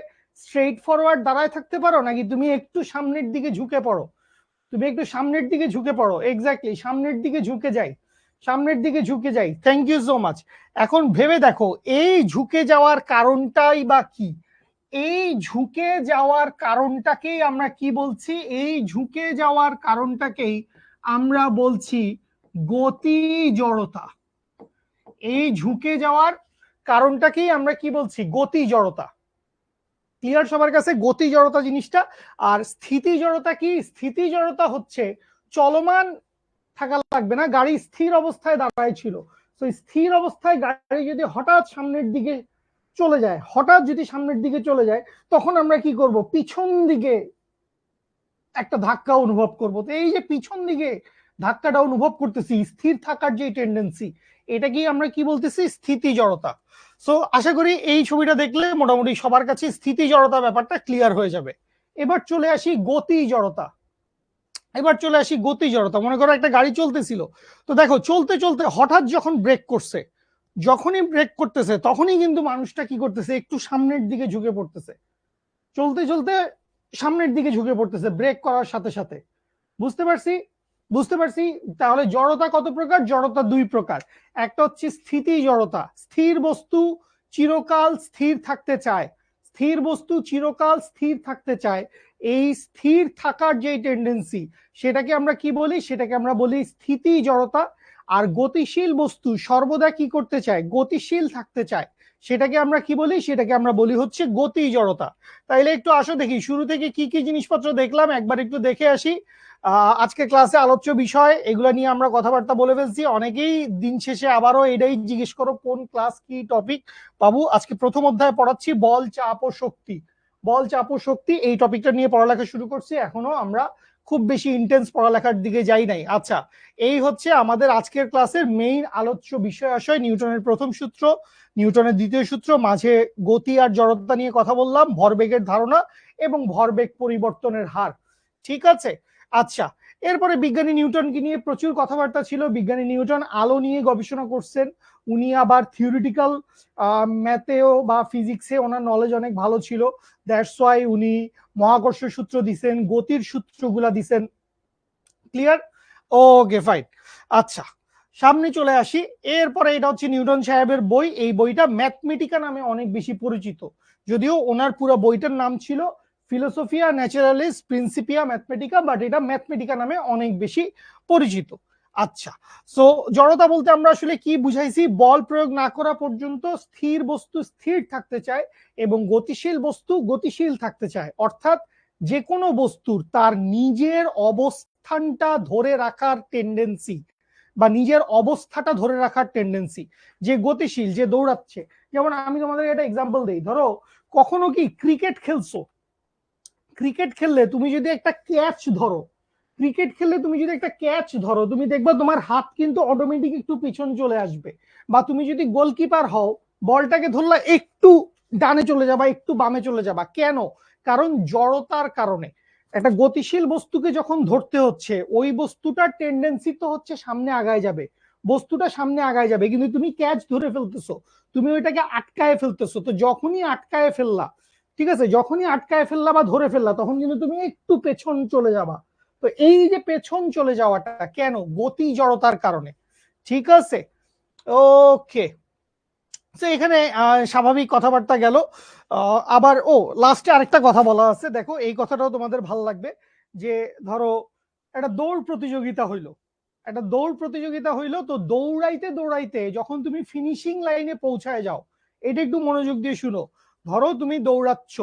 স্ট্রেইট ফরওয়ার্ড দাঁড়ায় থাকতে পারো, নাকি তুমি একটু সামনের দিকে ঝুঁকে পড়ো? তুমি একটু সামনের দিকে ঝুঁকে পড়ো, এক্স্যাক্টলি সামনের দিকে ঝুঁকে যাই, সামনের দিকে ঝুঁকে যাই। Thank you so much. এখন ভেবে দেখো, এই ঝুঁকে যাওয়ার কারণটাই বা কি? এই ঝুঁকে যাওয়ার কারণটাকেই আমরা কি বলছি? এই ঝুঁকে যাওয়ার কারণটাকেই আমরা বলছি গতি জড়তা। এই ঝুঁকে যাওয়ার কারণটাকেই আমরা কি বলছি? গতি জড়তা। ক্লিয়ার সবার কাছে গতি জড়তা জিনিসটা? আর স্থিতি জড়তা কি? স্থিতি জড়তা হচ্ছে চলমান থাকা লাগবে না, গাড়ি স্থির অবস্থায় দাঁড়ায় ছিল, তো স্থির অবস্থায় গাড়ি যদি হঠাৎ সামনের দিকে চলে যায়, হঠাৎ যদি সামনের দিকে চলে যায়, তখন আমরা কি করব? পিছন দিকে একটা ধাক্কা অনুভব করব। তো এই যে পিছন দিকে ধাক্কাটা অনুভব করতেছি, স্থির থাকার যে টেন্ডেন্সি, এটা কি আমরা কি বলতেছি? স্থিতি জড়তা। সো আশা করি এই ছবিটা দেখলে মোটামুটি সবার কাছে স্থিতি জড়তা ব্যাপারটা ক্লিয়ার হয়ে যাবে। এবার চলে আসি গতি জড়তা। এবার চলে আসি গতি জড়তা। মনে করো একটা গাড়ি চলতেছিল, তো দেখো চলতে চলতে হঠাৎ যখন ব্রেক করছে, যখনই ব্রেক করতেছে তখনই কিন্তু মানুষটা কি করতেছে? একটু সামনের দিকে ঝুঁকে পড়তেছে। চলতে চলতে সামনের দিকে ঝুঁকে পড়তেছে ব্রেক করার সাথে সাথে। বুঝতে পারছি? বুঝতে পারছি। তাহলে জড়তা কত প্রকার? জড়তা দুই প্রকার। একটা হচ্ছে স্থিতি জড়তা, স্থির বস্তু চিরকাল স্থির থাকতে চায়, স্থির বস্তু চিরকাল স্থির থাকতে চায়। এই স্থির থাকার যে টেন্ডেন্সি, সেটাকে আমরা কি বলি? সেটাকে আমরা বলি স্থিতি জড়তা। আর গতিশীল বস্তু সর্বদা কি করতে চায়? গতিশীল থাকতে চায়। সেটাকে আমরা কি বলি? সেটাকে আমরা বলি হচ্ছে গতি জড়তা। তাইলে একটু আসো দেখি শুরু থেকে কি কি জিনিসপত্র দেখলাম, একবার একটু দেখে আসি। আজকে ক্লাসে আলোচ্য বিষয় এগুলো নিয়ে আমরা কথাবার্তা বলে ফেলছি। অনেকেই দিন শেষে আবারও এটাই জিজ্ঞেস করো কোন ক্লাস কি টপিক। বাবু আজকে প্রথম অধ্যায় পড়াচ্ছি বল চাপ ও শক্তি। বল চাপ ও শক্তি এই টপিকটা নিয়ে পড়ালেখা শুরু করছি, এখনো আমরা খুব বেশি ইন্টেন্স পড়ালেখার দিকে যাই নাই। আচ্ছা, এই হচ্ছে আমাদের আজকের ক্লাসের মেইন আলোচ্য বিষয় আশয়। নিউটনের প্রথম সূত্র, নিউটনের দ্বিতীয় সূত্র, মাঝে গতি আর জড়তা নিয়ে কথা বললাম, ভরবেগের ধারণা এবং ভরবেগ পরিবর্তনের হার। ঠিক আছে। আচ্ছা, এরপরে বিজ্ঞানী নিউটনকে নিয়ে প্রচুর কথাবার্তা ছিল। বিজ্ঞানী নিউটন আলো নিয়ে গবেষণা করছেন। উনি আবার থিওরিটিক্যাল ম্যাথেও বা ফিজিক্সে ওনার নলেজ অনেক ভালো ছিল। দ্যাটস ওয়াই উনি মহাকর্ষ সূত্র দিছেন, গতির সূত্রগুলা দিছেন। ক্লিয়ার? Okay fine. আচ্ছা, সামনে চলে আসি। এরপরে এটা হচ্ছে নিউটন সাহেবের বই। এই বইটা ম্যাথমেটিকা নামে অনেক বেশি পরিচিত, যদিও ওনার পুরো বইটার নাম ছিল ফিলোসফিয়া ন্যাচারালিস প্রিন্সিপিয়া ম্যাথমেটিকা, বাট এটা ম্যাথমেটিকা নামে অনেক বেশি পরিচিত। আচ্ছা, সো জড়তা বলতে আমরা আসলে কি বুঝাইছি? বল প্রয়োগ না করা পর্যন্ত স্থির বস্তু স্থির থাকতে চায় এবং গতিশীল বস্তু গতিশীল থাকতে চায়। অর্থাৎ যে কোনো বস্তুর তার নিজের অবস্থানটা ধরে রাখার টেন্ডেন্সি বা নিজের অবস্থাটা ধরে রাখার টেন্ডেন্সি, যে গতিশীল, যে দৌড়াচ্ছে। যেমন আমি তোমাদের একটা এক্সাম্পল দিই। ধরো কখনো কি ক্রিকেট খেলছো? ক্রিকেট খেললে তুমি যদি একটা ক্যাচ ধরো, ক্রিকেট খেললে তুমি যদি একটা ক্যাচ ধরো, তুমি দেখবা তোমার হাত কিন্তু অটোমেটিক একটু পিছন চলে আসবে। বা তুমি যদি গোলকিপার হও, বলটাকে ধরলা একটু ডানে চলে যাবা, একটু বামে চলে যাবা। কেন? কারণ জড়তার কারণে। একটা গতিশীল বস্তুকে যখন ধরতে হচ্ছে, ওই বস্তুটার টেন্ডেন্সি তো হচ্ছে সামনে আগায় যাবে, বস্তুটা সামনে আগায় যাবে, কিন্তু তুমি ক্যাচ ধরে ফেলতেছো, তুমি ওইটাকে আটকায় ফেলতেছো। তো যখনই আটকায় ফেললা, ঠিক আছে, যখনই আটকায় ফেললা বা ধরে ফেললা, তখন কিন্তু তুমি একটু পেছন চলে যাবা। তো এই যে পেছন চলে যাওয়াটা কেন? গতি জড়তার কারণে। ঠিক আছে, ওকে। তো এখানে স্বাভাবিক কথাবার্তা গেল। আবার লাস্টে আরেকটা কথা বলা আছে, দেখো এই কথাটাও তোমাদের ভালো লাগবে। যে ধরো একটা দৌড় প্রতিযোগিতা হইলো, একটা দৌড় প্রতিযোগিতা হইলো, তো দৌড়াইতে দৌড়াইতে যখন তুমি ফিনিশিং লাইনে পৌঁছায় যাও, এটা একটু মনোযোগ দিয়ে শুনো। ধরো তুমি দৌড়াচ্ছ,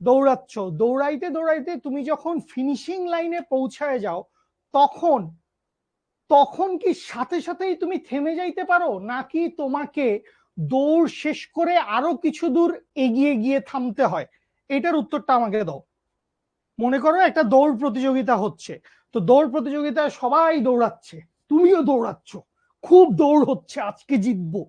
দৌড়াচ্ছ, দৌড়াইতে দৌড়াইতে তুমি যখন ফিনিশিং লাইনে পৌঁছায় যাও, তখন তখন কি সাথে সাথেই তুমি থেমে যাইতে পারো, নাকি তোমাকে দৌড় শেষ করে আরো কিছু দূর এগিয়ে গিয়ে থামতে হয়? এটার উত্তরটা আমাকে দাও। মনে করো একটা দৌড় প্রতিযোগিতা হচ্ছে, তো দৌড় প্রতিযোগিতায় সবাই দৌড়াচ্ছে, তুমিও দৌড়াচ্ছ, খুব দৌড় হচ্ছে, আজকে জিতবো,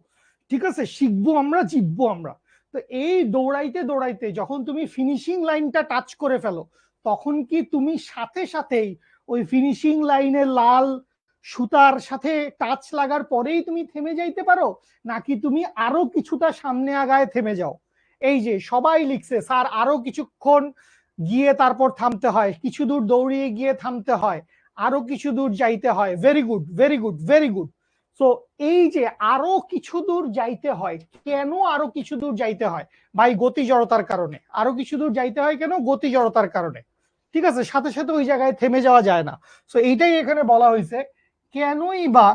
ঠিক আছে, শিখবো আমরা, জিতবো আমরা। তো এই দৌড়াইতে দৌড়াইতে যখন তুমি ফিনিশিং লাইনটা টাচ করে ফেলো, তখন কি তুমি সাথে সাথেই ওই ফিনিশিং লাইনের লাল সুতার সাথে টাচ লাগার পরেই তুমি থেমে যাইতে পারো, নাকি তুমি আরো কিছুটা সামনে আগায় থেমে যাও? এই যে সবাই লিখছে স্যার আরো কিছুক্ষণ গিয়ে তারপর থামতে হয়, কিছু দূর দৌড়িয়ে গিয়ে থামতে হয়, আরো কিছু দূর যাইতে হয়। Very good, very good, very good. তো এই যে আরো কিছু দূর যাইতে হয়, কেন আরো কিছু দূর যাইতে হয়? ভাই গতি জড়তার কারণে। আরো কিছু দূর যাইতে হয় কেন? গতি জড়তার কারণে। ঠিক আছে, সাথে সাথে ওই জায়গায় থেমে যাওয়া যায় না। তো এইটাই এখানে বলা হয়েছে, কেনই বা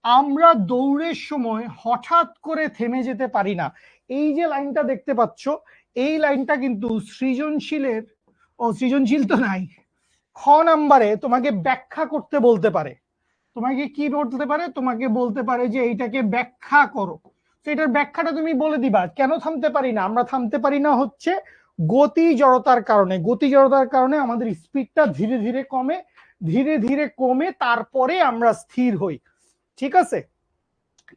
আমরা দৌড়ের সময় হঠাৎ করে থেমে যেতে পারি না। এই যে লাইনটা দেখতে পাচ্ছ, এই লাইনটা কিন্তু সৃজনশীলের, সৃজনশীল তো নাই, খ নাম্বারে তোমাকে ব্যাখ্যা করতে বলতে পারে। তোমাকে কি বলতে পারে? তোমাকে বলতে পারে যে এইটাকে ব্যাখ্যা করো। তো এটার ব্যাখ্যাটা তুমি বলে দিবা। কেন থামতে পারি না? আমরা থামতে পারি না হচ্ছে গতি জড়তার কারণে। গতি জড়তার কারণে আমাদের স্পিডটা ধীরে ধীরে কমে, ধীরে ধীরে কমে তারপরে আমরা স্থির হই। ঠিক আছে,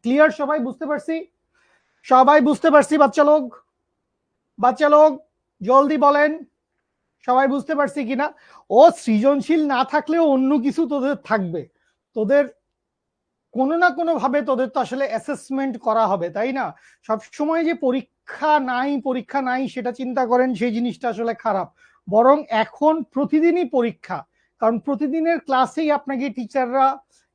ক্লিয়ার? সবাই বুঝতে পারছি? সবাই বুঝতে পারছি? বাচ্চা লোক, বাচ্চা লোক জলদি বলেন সবাই বুঝতে পারছি কিনা। ও সৃজনশীল না থাকলেও অন্য কিছু তোদের থাকবে, তোদের কোনো না কোনো ভাবে তোদের তো আসলে অ্যাসেসমেন্ট করা হবে, তাই না? সব সময় যে পরীক্ষা নাই পরীক্ষা নাই সেটা চিন্তা করেন, সেই জিনিসটা আসলে খারাপ। বরং এখন প্রতিদিনই পরীক্ষা, কারণ প্রতিদিনের ক্লাসেই আপনাকে টিচাররা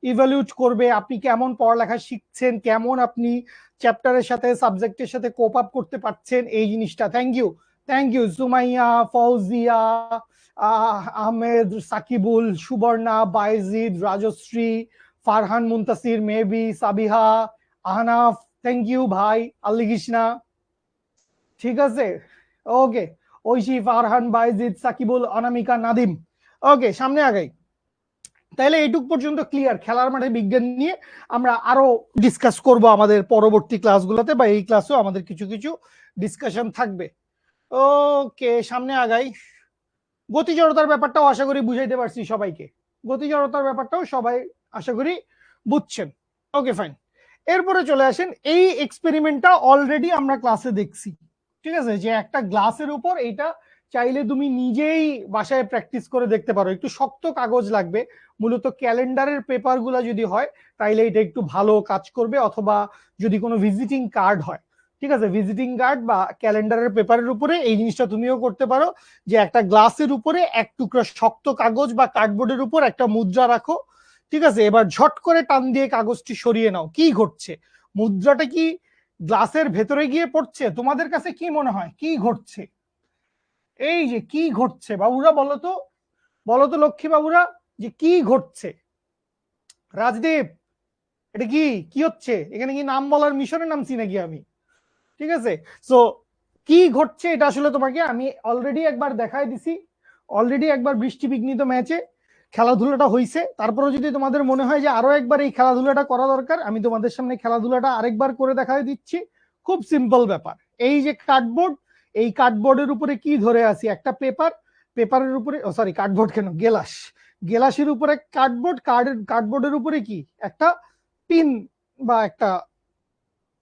ইভ্যালুয়েট করবে আপনি কেমন পড়ালেখা শিখছেন, কেমন আপনি চ্যাপ্টারের সাথে সাবজেক্টের সাথে কোপ আপ করতে পারছেন, এই জিনিসটা। Thank you Sumaiya, Fauzia, Ahmed, Sakibul, Subarna, Baizid, Rajashree, Farhan, Muntasir, maybe, Sabiha, Ahnaf, thank you ভাই, আল্লিকৃষ্ণা। ঠিক আছে, ওকে, ঐশী, ফারহান, বাইজিদ, সাকিবুল, অনামিকা, নাদিম। ওকে, সামনে আগাই। তাহলে এইটুক পর্যন্ত ক্লিয়ার। খেলার মাঠে বিজ্ঞান নিয়ে আমরা আরো ডিসকাস করব আমাদের পরবর্তী ক্লাসগুলোতে, বা এই ক্লাসেও আমাদের কিছু কিছু ডিসকাশন থাকবে। ওকে, সামনে আগাই। গতি জড়তার ব্যাপারটাও আশা করি বুঝাইতে পারছি সবাইকে। গতি জড়তার ব্যাপারটাও সবাই আশা করি বুঝছেন। ওকে ফাইন, এরপরে চলে আসেন। এই এক্সপেরিমেন্টটা অলরেডি আমরা ক্লাসে দেখছি, ঠিক আছে, যে একটা গ্লাসের উপর এইটা চাইলে তুমি নিজেই বাসায় প্র্যাকটিস করে দেখতে পারো। একটু শক্ত কাগজ লাগবে, মূলত ক্যালেন্ডারের পেপার গুলা যদি হয় তাইলে এটা একটু ভালো কাজ করবে, অথবা যদি কোনো ভিজিটিং কার্ড হয়, ঠিক আছে, ভিজিটিং কার্ড বা ক্যালেন্ডারের পেপারের উপরে এই জিনিসটা তুমিও করতে পারো, যে একটা গ্লাসের উপরে এক টুকরা শক্ত কাগজ বা কার্ডবোর্ডের উপর একটা মুদ্রা রাখো, ঠিক আছে, এবার ঝট করে টান দিয়ে কাগজটি সরিয়ে নাও। কি ঘটছে? মুদ্রাটা কি গ্লাসের ভেতরে গিয়ে পড়ছে? তোমাদের কাছে কি মনে হয় কি ঘটছে? এই যে কি ঘটছে বাবুরা, বলো তো লক্ষ্মী বাবুরা, যে কি ঘটছে? রাজদীপ, এটা কি কি হচ্ছে এখানে? কি নাম বলার মিশনে নামছি নাকি আমি? ঠিক আছে, সো কি ঘটছে এটা আসলে তোমাকে আমি অলরেডি একবার দেখাই দিছি। অলরেডি একবার বৃষ্টি বিঘ্নিত ম্যাচে খেলাধুলাটা হয়েছে। তারপরে যদি তোমাদের মনে হয় যে আরো একবার এই খেলাধুলাটা করা দরকার, আমি তোমাদের সামনে খেলাধুলাটা আরেকবার করে দেখাই দিচ্ছি। খুব সিম্পল ব্যাপার। এই যে কার্ডবোর্ড, এই কার্ডবোর্ডের উপরে কি ধরে আছি? একটা পেপার, পেপারের উপরে, সরি কার্ডবোর্ড কেন, গেলাস, গেলাসের উপরে কার্ডবোর্ড, কার্ডবোর্ডের উপরে কি একটা পিন বা একটা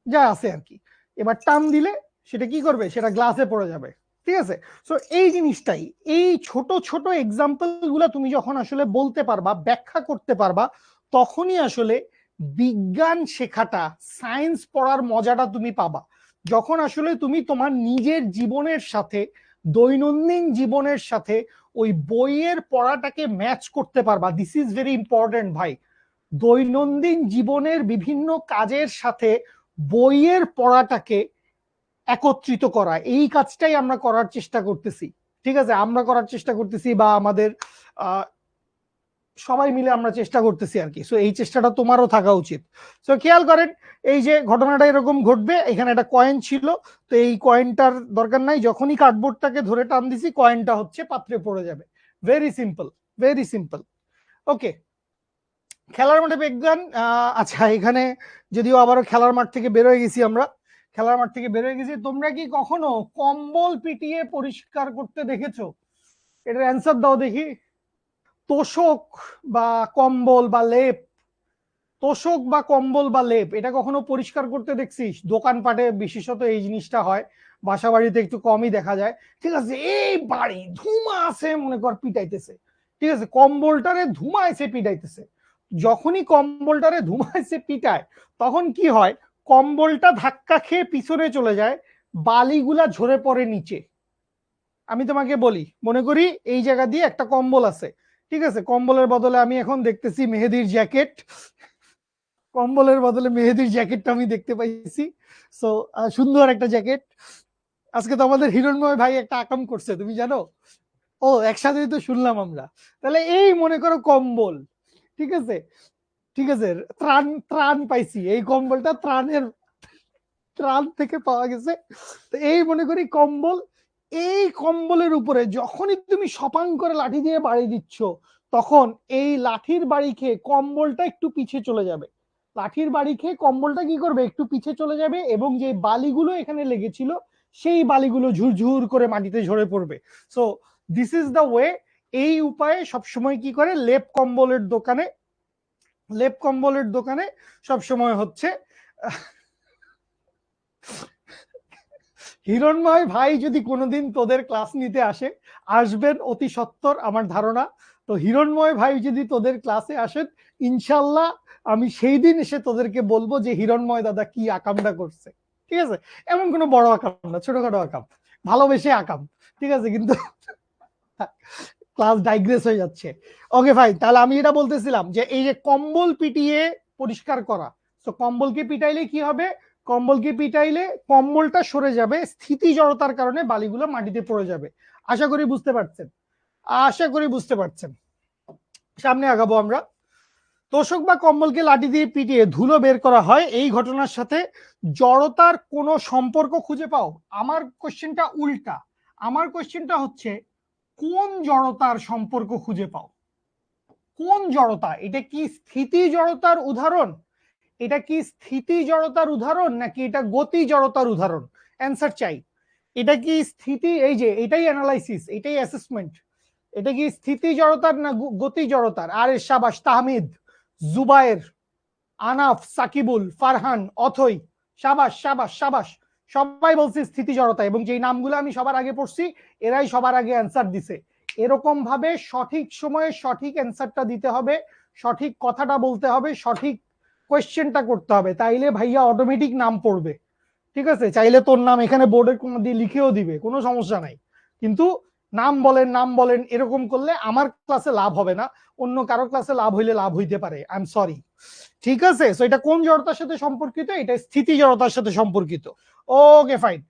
যা আছে আর কি। এবার টান দিলে সেটা কি করবে? সেটা গ্লাসে পড়ে যাবে, ঠিক আছে। সো এই জিনিসটাই, এই ছোট ছোট এক্সাম্পল গুলা তুমি যখন আসলে বলতে পারবা, ব্যাখ্যা করতে পারবা, তখনই আসলে বিজ্ঞান শেখাটা, সায়েন্স পড়ার মজাটা তুমি পাবা। যখন আসলে তুমি তোমার নিজের জীবনের সাথে, দৈনন্দিন জীবনের সাথে ওই বইয়ের পড়াটাকে ম্যাচ করতে পারবা। দিস ইজ ভেরি ইম্পর্টেন্ট ভাই। দৈনন্দিন জীবনের বিভিন্ন কাজের সাথে বইয়ের পড়াটাকে একত্রিত করা, এই কাজটাই আমরা করার চেষ্টা করতেছি, ঠিক আছে, আমরা করার চেষ্টা করতেছি, বা আমাদের সবাই মিলে আমরা চেষ্টা করতেছি আর কি। সো এই চেষ্টাটা তোমারও থাকা উচিত। সো খেয়াল করেন, এই যে ঘটনাটা এরকম ঘটবে, এখানে একটা কয়েন ছিল, তো এই কয়েনটার দরকার নাই, যখনই কার্ডবোর্ডটাকে ধরে টান দিছি কয়েনটা হচ্ছে পাত্রে পড়ে যাবে। Very simple, very simple. Okay, খেলার মাঠে বিজ্ঞান। আচ্ছা, এখানে যদিও আবারও খেলার মাঠ থেকে বের হয়ে গেছি আমরা, খেলার মাঠ থেকে বের হয়ে গেছি। তোমরা কি কখনো কম্বল পিটিয়ে পরিষ্কার করতে দেখেছো? এটার অ্যান্সার দাও দেখি। তোষক বা কম্বল বা লেপ, তোষক বা কম্বল বা লেপ, এটা কখনো পরিষ্কার করতে দেখছিস? দোকানপাটে বিশেষত এই জিনিসটা হয়, বাসা বাড়িতে একটু কমই দেখা যায়। ঠিক আছে, এই বাড়ি ধুমা আছে মনে কর পিটাইতেছে, ঠিক আছে, কম্বলটারে ধুমাইছে পিটাইতেছে। যখনই কম্বলটারে ধুমাইছে পিটায়, তখন কি হয়? কম্বলটা ধাক্কা খেয়ে পিছনে চলে যায়, বালিগুলা ঝরে পড়ে নিচে। আমি তোমাকে বলি, মনে করি এই জায়গা দিয়ে একটা কম্বল আছে, ঠিক আছে, কম্বলের বদলে আমি এখন দেখতেছি মেহেদির জ্যাকেট, কম্বলের বদলে মেহেদির জ্যাকেটটা আমি দেখতে পাইছি। সো সুন্দর একটা জ্যাকেট। আজকে তো আমাদের হিরণময় ভাই একটা আকাম করছে, তুমি জানো? ও, একসাথেই তো শুনলাম আমরা। তাহলে এই মনে করো কম্বল, ঠিক আছে, ঠিক আছে, ত্রাণ ত্রাণ পাইছি, এই কম্বলটা ত্রাণের, ত্রাণ থেকে পাওয়া গেছে। তো এই মনে করি কম্বল, এই কম্বলের উপরে যখনই তুমি সপাং করে লাঠি দিয়ে বাড়ি দিচ্ছ, তখন এই লাঠির বাড়ি খেয়ে কম্বলটা একটু পিছে চলে যাবে। লাঠির বাড়ি খেয়ে কম্বলটা কি করবে? একটু পিছে চলে যাবে, এবং যে বালিগুলো এখানে লেগেছিল সেই বালিগুলো ঝুরঝুর করে মাটিতে ঝরে পড়বে। So this is the way. এই উপায়ে সবসময় কি করে, লেপ কম্বলের দোকানে সবসময় হচ্ছে হিরণময় ভাই যদি কোনোদিন তোদের ক্লাস নিতে আসবেন অতি সত্বর আমার ধারণা। তো হিরণময় ভাই যদি তোদের ক্লাসে আসেন, ইনশাল্লাহ আমি সেই দিন এসে তোদেরকে বলবো যে হিরণময় দাদা কি আকামটা করছে। ঠিক আছে, এমন কোনো বড় আকাম না, ছোটখাটো আকাম, ভালোবেসে আকাম, ঠিক আছে। কিন্তু ক্লাস ডাইগ্রেস হয়ে যাচ্ছে। ওকে ফাইন, তাহলে আমি যেটা বলতেছিলাম যে এই যে কম্বল পিটিয়ে পরিষ্কার করা, তো কম্বলকে পিটাইলে কি হবে, কম্বলকে পিটাইলে কম্বলটা সরে যাবে, স্থিতি জড়তার কারণে বালিগুলো মাটিতে পড়ে যাবে। আশা করি বুঝতে পারছেন, আশা করি বুঝতে পারছেন। সামনে আগাবো আমরা। তোষক বা কম্বলকে লাঠি দিয়ে পিটিয়ে ধুলো বের করা হয়, এই ঘটনার সাথে জড়তার কোনো সম্পর্ক খুঁজে পাও? আমার কোশ্চেনটা উল্টা, আমার কোশ্চেনটা হচ্ছে কোন জড়তার সম্পর্ক খুঁজে পাও? কোন জড়তা? এটা কি স্থিতি জড়তার উদাহরণ, এটা কি স্থিতি জড়তার উদাহরণ নাকি এটা গতি জড়তার উদাহরণ? অ্যান্সার চাই। এটা কি স্থিতি, এই যে এটাই অ্যানালাইসিস, এটাই অ্যাসেসমেন্ট, এটা কি স্থিতি জড়তার না গতি জড়তার? আরে শাবাশ তাহমিদ, জুবায়ের, আনাফ, সাকিবুল, ফারহান, অথই, শাবাশ শাবাশ শাবাশ, সবাই বলছে স্থিতি জড়তা, এবং যেই নামগুলো আমি সবার আগে পড়ছি এরাই সবার আগে অ্যান্সার দিছে। এরকম ভাবে সঠিক সময়ে সঠিক অ্যান্সারটা দিতে হবে, সঠিক কথাটা বলতে হবে, সঠিক কোয়েশ্চেনটা করতে হবে, তাইলে ভাইয়া অটোমেটিক নাম পড়বে। ঠিক আছে, চাইলে তোর নাম এখানে বোর্ডের কোনো দিয়ে লিখেও দিবে, কোনো সমস্যা নাই, কিন্তু নাম বলেন নাম বলেন এরকম করলে আমার ক্লাসে লাভ হবে না, অন্য কারো ক্লাসে লাভ হইলে লাভ হইতে পারে, আই এম সরি। ঠিক আছে, সো এটা কোন জড়তার সাথে সম্পর্কিত? এটা স্থিতি জড়তার সাথে সম্পর্কিত। Okay fine.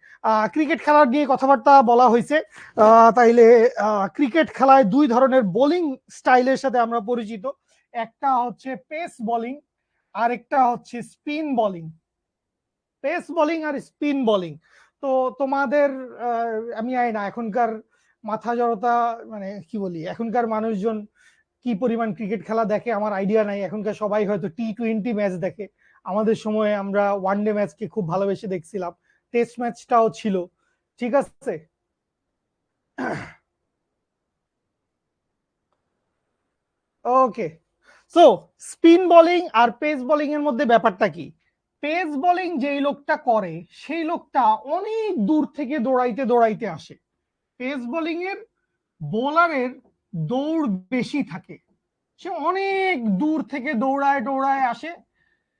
ক্রিকেট খেলার নিয়ে কথাবার্তা বলা হয়েছে, তাইলে ক্রিকেট খেলায় দুই ধরনের বোলিং স্টাইলের সাথে আমরা পরিচিত, একটা হচ্ছে পেস বোলিং আর একটা হচ্ছে স্পিন বোলিং। পেস বোলিং আর স্পিন বোলিং, তো তোমাদের আমি জানি না এখনকার মাথা জড়তা, মানে কি বলি, এখনকার মানুষজন কি পরিমাণ ক্রিকেট খেলা দেখে আমার আইডিয়া নাই, এখনকার সবাই হয়তো T20 ম্যাচ দেখে, আমাদের সময় আমরা ওয়ানডে ম্যাচকে খুব ভালোবেসে দেখছিলাম, টেস্ট ম্যাচটাও ছিল। ঠিক আছে, ওকে। সো স্পিন বোলিং আর পেস বোলিং এর মধ্যে ব্যাপারটা কি? পেস বোলিং যেই লোকটা করে সেই লোকটা অনেক দূর থেকে দৌড়াইতে দৌড়াইতে আসে, পেস বোলিং এর বোলারের দৌড় বেশি থাকে, সে অনেক দূর থেকে দৌড়ায় দৌড়ায় আসে।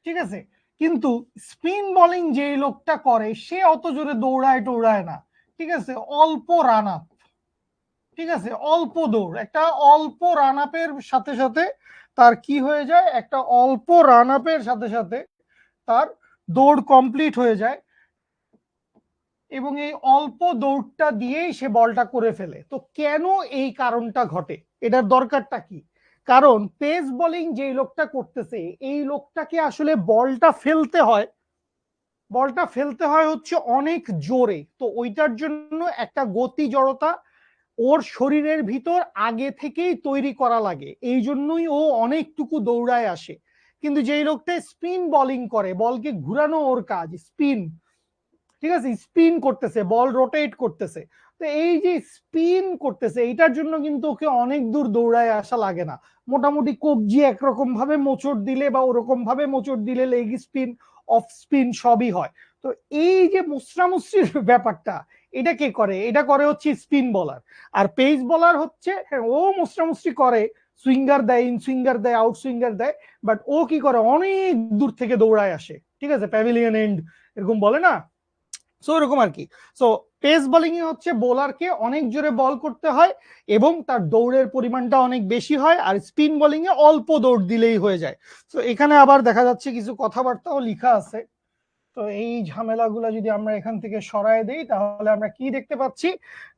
ঠিক আছে, কিন্তু স্পিন বোলিং যেই লোকটা করে সে অত জোরে দৌড়ায় দৌড়ায় না, ঠিক আছে, অল্প রান আপ, ঠিক আছে, অল্প দৌড়, একটা অল্প রান আপের সাথে সাথে তার কি হয়ে যায়, একটা অল্প রান আপের সাথে সাথে তার দৌড় কমপ্লিট হয়ে যায়, এবং এই অল্প দৌড়টা দিয়েই সে বলটা করে ফেলে। তো কেন এই কারণটা ঘটে, এটার দরকারটা কি? কারণ পেস বোলিং যে লোকটা করতেছে এই লোকটাকে আসলে বলটা ফেলতে হয় হচ্ছে অনেক জোরে, তো ওইটার জন্য একটা গতি জড়তা ওর শরীরের ভিতর আগে থেকেই তৈরি করা লাগে, এই জন্যই ও অনেকটুকু দৌড়ায় আসে। কিন্তু যেই লোকটা স্পিন বোলিং করে, বলকে ঘুরানো ওর কাজ, স্পিন, ঠিক আছে, স্পিন করতেছে, বল রোটেট করতেছে, তো এই যে স্পিন করতেছে এইটার জন্য কিন্তু ওকে অনেক দূর দৌড়ায় আসা লাগে না, মোটামুটি কবজি একরকম ভাবে মোচড় দিলে বা ওরকম ভাবে মোচড় দিলে লেগ স্পিন অফ স্পিন সবই হয়। তো এই যে মুসরামুসরির ব্যাপারটা, এটা কে করে? এটা করে হচ্ছে স্পিন বলার। আর পেস বলার হচ্ছে, হ্যাঁ ও মুসরামুসরি করে, সুইঙ্গার দেয়, ইন সুইঙ্গার দেয়, আউট সুইঙ্গার দেয়, বাট ও কি করে, অনেক দূর থেকে দৌড়ায় আসে, ঠিক আছে, প্যাভিলিয়ন এন্ড এরকম বলে না, সো এরকম আর কি। সো পেস বোলিং এ হচ্ছে বোলারকে অনেক জোরে বল করতে হয় এবং তার দৌড়ের পরিমাণটা অনেক বেশি হয়, আর স্পিন বোলিং এ অল্প দৌড় দিলেই হয়ে যায়। তো এখানে আবার দেখা যাচ্ছে কিছু কথাবার্তাও লেখা আছে, তো এই ঝামেলাগুলো যদি আমরা এখান থেকে সরায় দেই তাহলে আমরা কি দেখতে পাচ্ছি,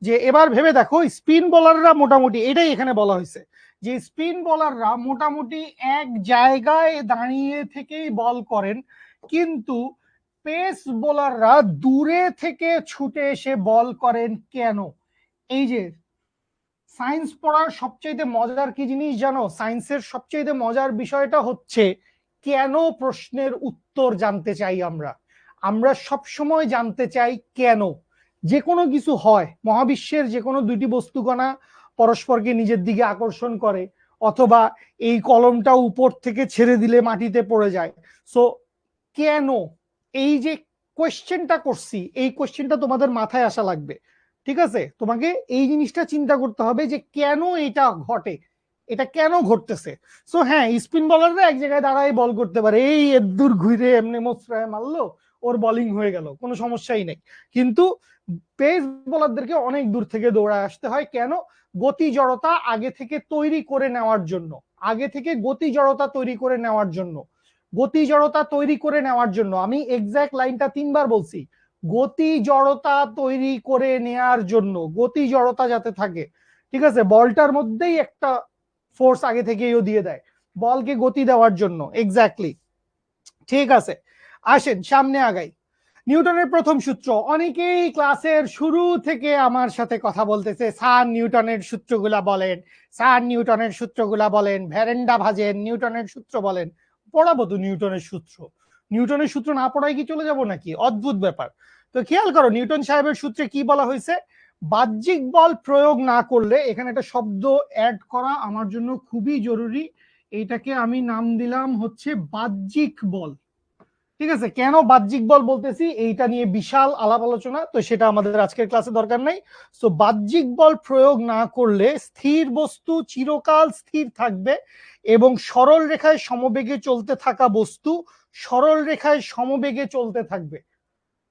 যে এবার ভেবে দেখো স্পিন বোলাররা মোটামুটি, এটাই এখানে বলা হয়েছে যে স্পিন বোলাররা মোটামুটি এক জায়গায় দাঁড়িয়ে থেকেই বল করেন, কিন্তু পেস বোলাররা দূরে থেকে ছুটে এসে বল করেন কেন? এই যে সায়েন্স পড়ার সবচেয়ে মজার কি জিনিস জানো, সায়েন্সের সবচেয়ে মজার বিষয়টা হচ্ছে কেন প্রশ্নের উত্তর জানতে চাই আমরা, আমরা সব সময় জানতে চাই কেন। যে কোনো কিছু হয়, মহাবিশ্বের যে কোনো দুইটি বস্তুকণা পরস্পরকে নিজের দিকে আকর্ষণ করে, অথবা এই কলমটা উপর থেকে ছেড়ে দিলে মাটিতে পড়ে যায়, সো কেন, এই যে কোয়েশ্চেনটা করছি এই কোয়েশ্চেনটা তোমাদের মাথায় আসা লাগবে। ঠিক আছে, তোমাকে এই জিনিসটা চিন্তা করতে হবে যে কেন এটা ঘটে, এটা কেন ঘটতেছে। সো হ্যাঁ, স্পিন বলাররা এক জায়গায় দাঁড়ায় বল করতে পারে, এই এর দূর ঘুরে এমনি মোচড়ায় মারলো, ওর বোলিং হয়ে গেল, কোনো সমস্যাই নেই। কিন্তু পেস বোলারদেরকে অনেক দূর থেকে দৌড়ায় আসতে হয়। কেন? গতি জড়তা আগে থেকে তৈরি করে নেওয়ার জন্য, আগে থেকে গতি জড়তা তৈরি করে নেওয়ার জন্য, গতি জড়তা তৈরি করে নেওয়ার জন্য। আমি এক্সাক্ট লাইনটা 3বার বলছি, গতি জড়তা তৈরি করে নেওয়ার জন্য, গতি জড়তা যাতে থাকে। ঠিক আছে, বলটার মধ্যেই একটা ফোর্স আগে থেকেই দিয়ে দেয় বলকে গতি দেওয়ার জন্য। এক্স্যাক্টলি, ঠিক আছে, আসেন সামনে আগাই। নিউটনের প্রথম সূত্র, অনেকেই ক্লাসের শুরু থেকে আমার সাথে কথা বলতেছে, স্যার নিউটনের সূত্রগুলা বলেন, স্যার নিউটনের সূত্রগুলা বলেন, ভ্যারেন্ডা ভাজেন, নিউটনের সূত্র বলেন। পড়াবো তো নিউটনের সূত্র, নিউটনের সূত্র না পড়াই কি চলে যাব নাকি? অদ্ভুত ব্যাপার। তো খেয়াল করো নিউটন সাহেবের সূত্রে কি বলা হয়েছে, বাহ্যিক বল প্রয়োগ না করলে, এখানে একটা শব্দ অ্যাড করা আমার জন্য খুবই জরুরি, এইটাকে আমি নাম দিলাম হচ্ছে বাহ্যিক বল। ঠিক আছে, কেন বাহ্যিক বল বলতেছি এইটা নিয়ে বিশাল আলাপ আলোচনা, তো সেটা আমাদের আজকের ক্লাসে দরকার নাই। সো বাহ্যিক বল প্রয়োগ না করলে স্থির বস্তু চিরকাল স্থির থাকবে এবং সরল রেখায় সমবেগে চলতে থাকা বস্তু সরল রেখায় সমবেগে চলতে থাকবে।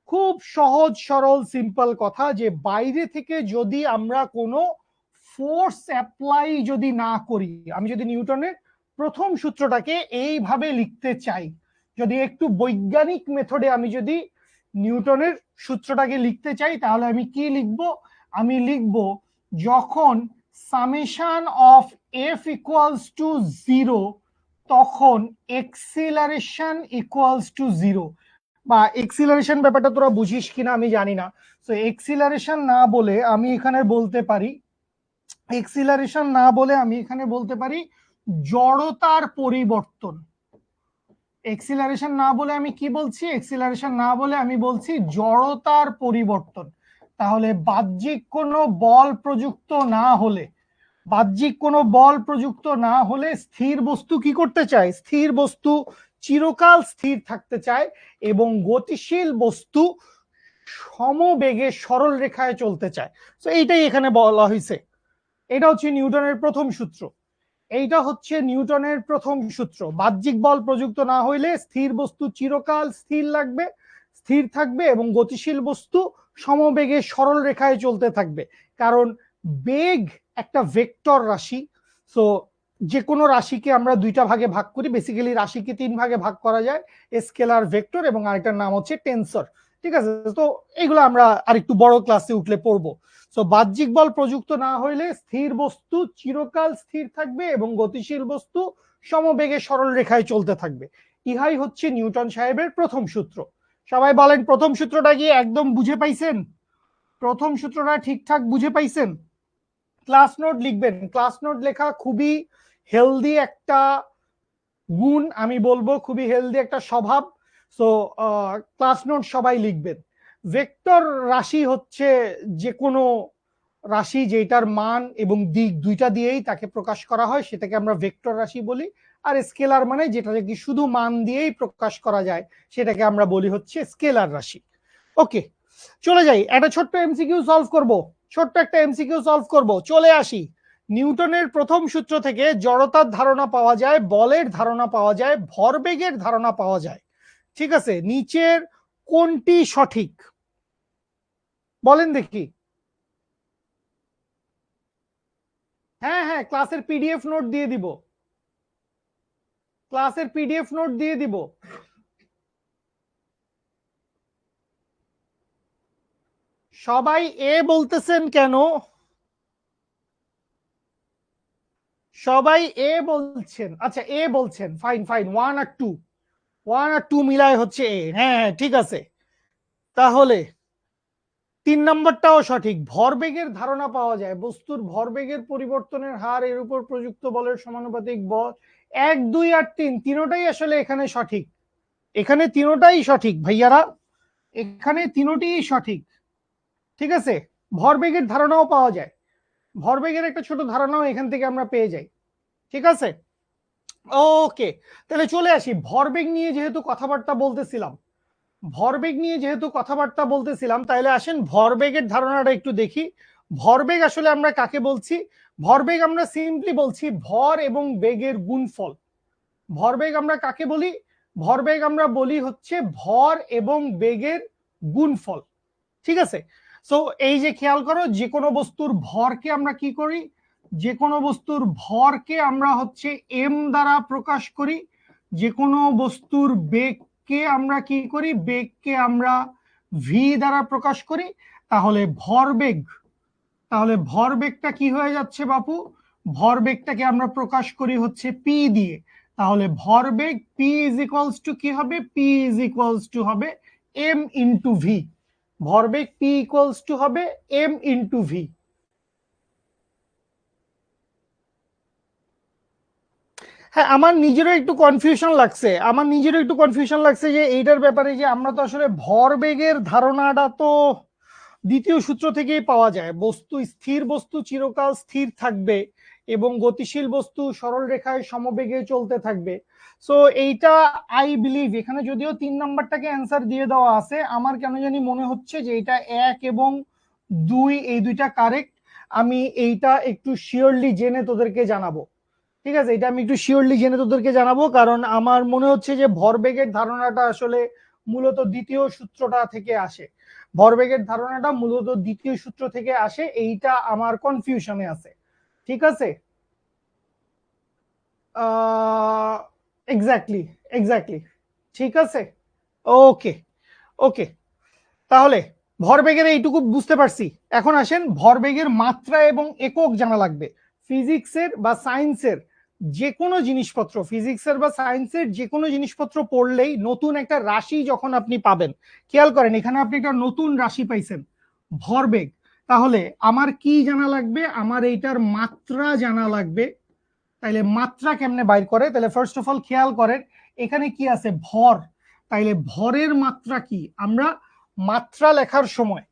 খুব সহজ সরল সিম্পল কথা, যে বাইরে থেকে যদি আমরা কোনো ফোর্স অ্যাপ্লাই যদি না করি, আমি যদি নিউটনের প্রথম সূত্রটাকে এইভাবে লিখতে চাই, যদি একটু বৈজ্ঞানিক মেথডে আমি যদি নিউটনের সূত্রটাকে লিখতে চাই, তাহলে আমি কি লিখব? আমি লিখব যখন summation of F equals to 0, তখন এক্সিলারেশন ইকুয়ালস টু 0। বা এক্সিলারেশন ব্যাপারটা তোরা বুঝিস কিনা আমি জানি না। তো এক্সিলারেশন না বলে আমি এখানে বলতে পারি, এক্সিলারেশন না বলে আমি এখানে বলতে পারি জড়তার পরিবর্তন। এক্সিলারেশন না বলে আমি কি বলছি? এক্সিলারেশন না বলে আমি বলছি জড়তার পরিবর্তন। তাহলে বাহ্যিক কোনো বল প্রযুক্ত না হলে, বাহ্যিক কোনো বল প্রযুক্ত না হলে স্থির বস্তু কি করতে চায়? স্থির বস্তু চিরকাল স্থির থাকতে চায় এবং গতিশীল বস্তু সমবেগে সরল রেখায় চলতে চায়। তো এইটাই এখানে বলা হয়েছে। এটা হচ্ছে নিউটনের প্রথম সূত্র, এইটা হচ্ছে নিউটনের প্রথম সূত্র। বাহ্যিক বল প্রযুক্ত না হইলে স্থির বস্তু চিরকাল স্থির লাগবে, স্থির থাকবে এবং গতিশীল বস্তু সমবেগে সরল রেখায় চলতে থাকবে। কারণ বেগ একটা ভেক্টর রাশি। সো যে কোনো রাশিকে আমরা দুইটা ভাগে ভাগ করি, বেসিক্যালি রাশিকে 3 ভাগে ভাগ করা যায়, স্কেলার, ভেক্টর এবং আরেকটার নাম হচ্ছে টেন্সর। ঠিক আছে, তো এগুলো আমরা আরেকটু বড় ক্লাসে উঠলে পড়বো। তো বাহ্যিক বল প্রযুক্ত না হইলে স্থির বস্তু চিরকাল স্থির থাকবে এবং গতিশীল বস্তু সমবেগে সরল রেখায় চলতে থাকবে। ইহাই হচ্ছে নিউটন সাহেবের প্রথম সূত্র। সবাই বলেন প্রথম সূত্রটা কি একদম বুঝে পাইছেন? প্রথম সূত্রটা ঠিকঠাক বুঝে পাইছেন? ক্লাস নোট লিখবেন, ক্লাস নোট লেখা খুবই হেলদি একটা গুণ, আমি বলবো খুবই হেলদি একটা স্বভাব। সো ক্লাস নোট সবাই লিখবেন। ভেক্টর রাশি হচ্ছে যে কোনো রাশি যেটার মান এবং দিক দুইটা দিয়েই তাকে প্রকাশ করা হয়, সেটাকে আমরা ভেক্টর রাশি বলি। আর স্কেলার মানে যেটাকে কি শুধু মান দিয়েই প্রকাশ করা যায়, সেটাকে আমরা বলি হচ্ছে স্কেলার রাশি। ওকে, চলে যাই, একটা ছোট্ট এমসিকিউ সলভ করব, ছোট্ট একটা এমসিকিউ সলভ করব। চলে আসি, নিউটনের প্রথম সূত্র থেকে জড়তার ধারণা পাওয়া যায়, বলের ধারণা পাওয়া যায়, ভরবেগের ধারণা পাওয়া যায়। ঠিক আছে, নিচের কোনটি সঠিক বলেন দেখি? হ্যাঁ হ্যাঁ, ক্লাসের পিডিএফ নোট দিয়ে দিব, ক্লাসের পিডিএফ নোট দিয়ে দিব। সবাই এ বলতেছেন কেন? সবাই এ বলছেন, আচ্ছা এ বলছেন, ফাইন ফাইন, 1 আর 2, 1 আর 2 মিলায় হচ্ছে এ। হ্যাঁ হ্যাঁ ঠিক আছে, তাহলে 3 নম্বরটাও সঠিক। ভরবেগের ধারণা পাওয়া যায়, বস্তুর ভরবেগের পরিবর্তনের হার এর উপর প্রযুক্ত বলের সমানুপাতিক বল। 1, 2 আর 3 তিনোটাই আসলে এখানে সঠিক, এখানে তিনোটাই সঠিক ভাইয়ারা, এখানে তিনোটিই সঠিক। ঠিক আছে, ভরবেগের ধারণাও পাওয়া যায়, ভরবেগের একটা ছোট ধারণাও এখান থেকে আমরা পেয়ে যাই। ঠিক আছে, ওকে, তাহলে চলে আসি ভরবেগ নিয়ে যেহেতু কথাবার্তা বলতেছিলাম, ভরবেগ নিয়ে যেহেতু কথাবার্তা বলতেছিলাম, তাহলে আসেন ভরবেগের ধারণাটা একটু দেখি। ভরবেগ আসলে আমরা কাকে বলছি? ভরবেগ আমরা সিম্পলি বলছি ভর এবং বেগের গুণফল। ভরবেগ আমরা কাকে বলি? ভরবেগ আমরা বলি হচ্ছে ভর এবং বেগের গুণফল, ঠিক আছে। সো এই যে খেয়াল করো, যে কোনো বস্তুর ভরকে আমরা কি করি, যে কোনো বস্তুর ভরকে আমরা হচ্ছে এম দ্বারা প্রকাশ করি, যে কোনো বস্তুর বেগকে আমরা কি করি, বেগকে আমরা ভি দ্বারা প্রকাশ করি। তাহলে ভরবেগ, তাহলে ভরবেগটা কি হয়ে যাচ্ছে বাপু, ভরবেগটাকে আমরা প্রকাশ করি হচ্ছে পি দিয়ে। তাহলে ভরবেগ পি ইজ ইকুয়ালস টু কি হবে, পি ইজ ইকুয়ালস টু হবে এম ইন্টু ভি। ভরবেগ পি ইকুয়ালস টু হবে এম ইন্টু ভি। হ্যাঁ, আমার নিজেরও একটু কনফিউশন লাগছে, আমার নিজেরও একটু কনফিউশন লাগছে যে এইটার ব্যাপারে, যে আমরা তো আসলে ভরবেগের ধারণাটা তো দ্বিতীয় সূত্র থেকেই পাওয়া যায়। বস্তু স্থির বস্তু চিরকাল স্থির থাকবে এবং গতিশীল বস্তু সরল রেখায় সমবেগে চলতে থাকবে। সো এইটা আই বিলিভ, এখানে যদিও 3 নাম্বারটাকে অ্যান্সার দিয়ে দেওয়া আছে, আমার কেন জানি মনে হচ্ছে যে এটা 1 এবং 2 এই দুইটা কারেক্ট। আমি এইটা একটু শিওরলি জেনে তোদেরকে জানাবো, ঠিক আছে। এটা আমি একটু শিওরলি জেনে তোদেরকে জানাবো, কারণ আমার মনে হচ্ছে যে ভরবেগের ধারণাটা আসলে মূলত দ্বিতীয় সূত্রটা থেকে আসে। ভরবেগের ধারণাটা মূলত দ্বিতীয় সূত্র থেকে আসে, এইটা আমার কনফিউশনে আছে, ঠিক আছে। এক্স্যাক্টলি, এক্স্যাক্টলি, ঠিক আছে। ওকে, ওকে, তাহলে ভরবেগের এইটুকু বুঝতে পারছি। এখন আসেন, ভরবেগের মাত্রা এবং একক জানা লাগবে। ফিজিক্সের বা সায়েন্সের যে কোনো জিনিসপত্র, ফিজিক্সের বা সায়েন্সের যে কোনো জিনিসপত্র পড়লেই নতুন একটা রাশি যখন আপনি পাবেন, খেয়াল করেন এখানে আপনি একটা নতুন রাশি পাইছেন, ভরবেগ। তাহলে আমার কি জানা লাগবে, আমার এইটার মাত্রা জানা লাগবে। তাইলে মাত্রা কেমনে বাইর করে, তাহলে ফার্স্ট অফ অল খেয়াল করেন এখানে কি আছে, ভর। তাইলে ভরের মাত্রা কি, আমরা মাত্রা লেখার সময়,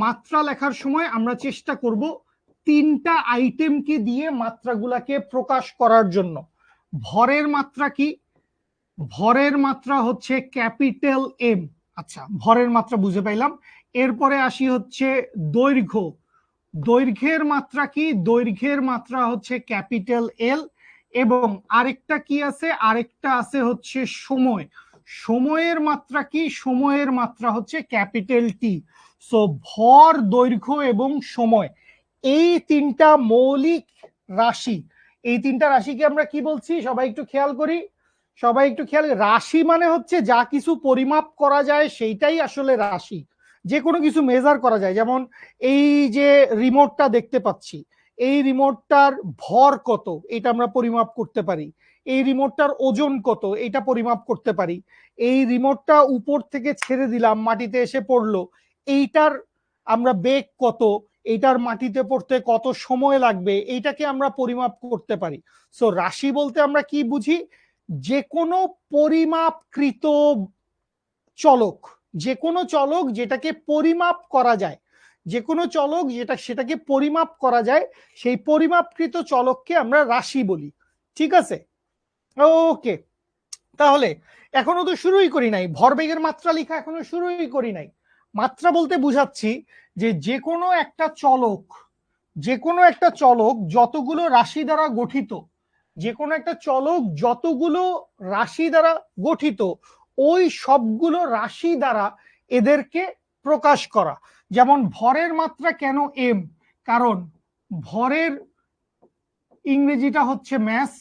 মাত্রা লেখার সময় আমরা চেষ্টা করব 3টা আইটেমকে দিয়ে মাত্রাগুলাকে প্রকাশ করার জন্য। ভরের মাত্রা কি, ভরের মাত্রা হচ্ছে ক্যাপিটাল এম। আচ্ছা, ভরের মাত্রা বুঝে পাইলাম। এরপরে আসি হচ্ছে দৈর্ঘ্য, দৈর্ঘ্যের মাত্রা কি, দৈর্ঘ্যের মাত্রা হচ্ছে ক্যাপিটাল এল। এবং আরেকটা কি আছে, আরেকটা আছে হচ্ছে সময়, সময়ের মাত্রা কি, সময়ের মাত্রা হচ্ছে ক্যাপিটাল টি। সো ভর, দৈর্ঘ্য এবং সময়, এই 3টা মৌলিক রাশি, এই 3টা রাশিকে আমরা কি বলছি, সবাই একটু খেয়াল করি, সবাই একটু খেয়াল। রাশি মানে হচ্ছে যা কিছু পরিমাপ করা যায় সেইটাই আসলে রাশি। যে কোনো কিছু মেজার করা যায়, যেমন এই যে রিমোটটা দেখতে পাচ্ছি, এই রিমোটটার ভর কত এটা আমরা পরিমাপ করতে পারি, এই রিমোটটার ওজন কত এটা পরিমাপ করতে পারি, এই রিমোটটা উপর থেকে ছেড়ে দিলাম মাটিতে এসে পড়লো, এইটার আমরা বেগ কত, এইটার মাটিতে পড়তে কত সময় লাগবে, এইটাকে আমরা পরিমাপ করতে পারি। সো রাশি বলতে আমরা কি বুঝি, যে কোনো পরিমাপকৃত চলক, যে কোনো চলক যেটাকে পরিমাপ করা যায়, যে কোনো চলক যেটা সেটাকে পরিমাপ করা যায়, সেই পরিমাপকৃত চলককে আমরা রাশি বলি, ঠিক আছে। ওকে, তাহলে এখনো তো শুরুই করি নাই, ভরবেগের মাত্রা লেখা এখনো শুরুই করি নাই। মাত্রা বলতে বুঝাচ্ছি যে যে কোনো একটা চলক, যে কোনো একটা চলক যতগুলো রাশি দ্বারা গঠিত, যে কোনো একটা চলক যতগুলো রাশি দ্বারা গঠিত, ওই সবগুলো রাশি দ্বারা এদেরকে প্রকাশ করা। যেমন ভরের মাত্রা কেন এম, কারণ ভরের ইংরেজিটা হচ্ছে ম্যাস।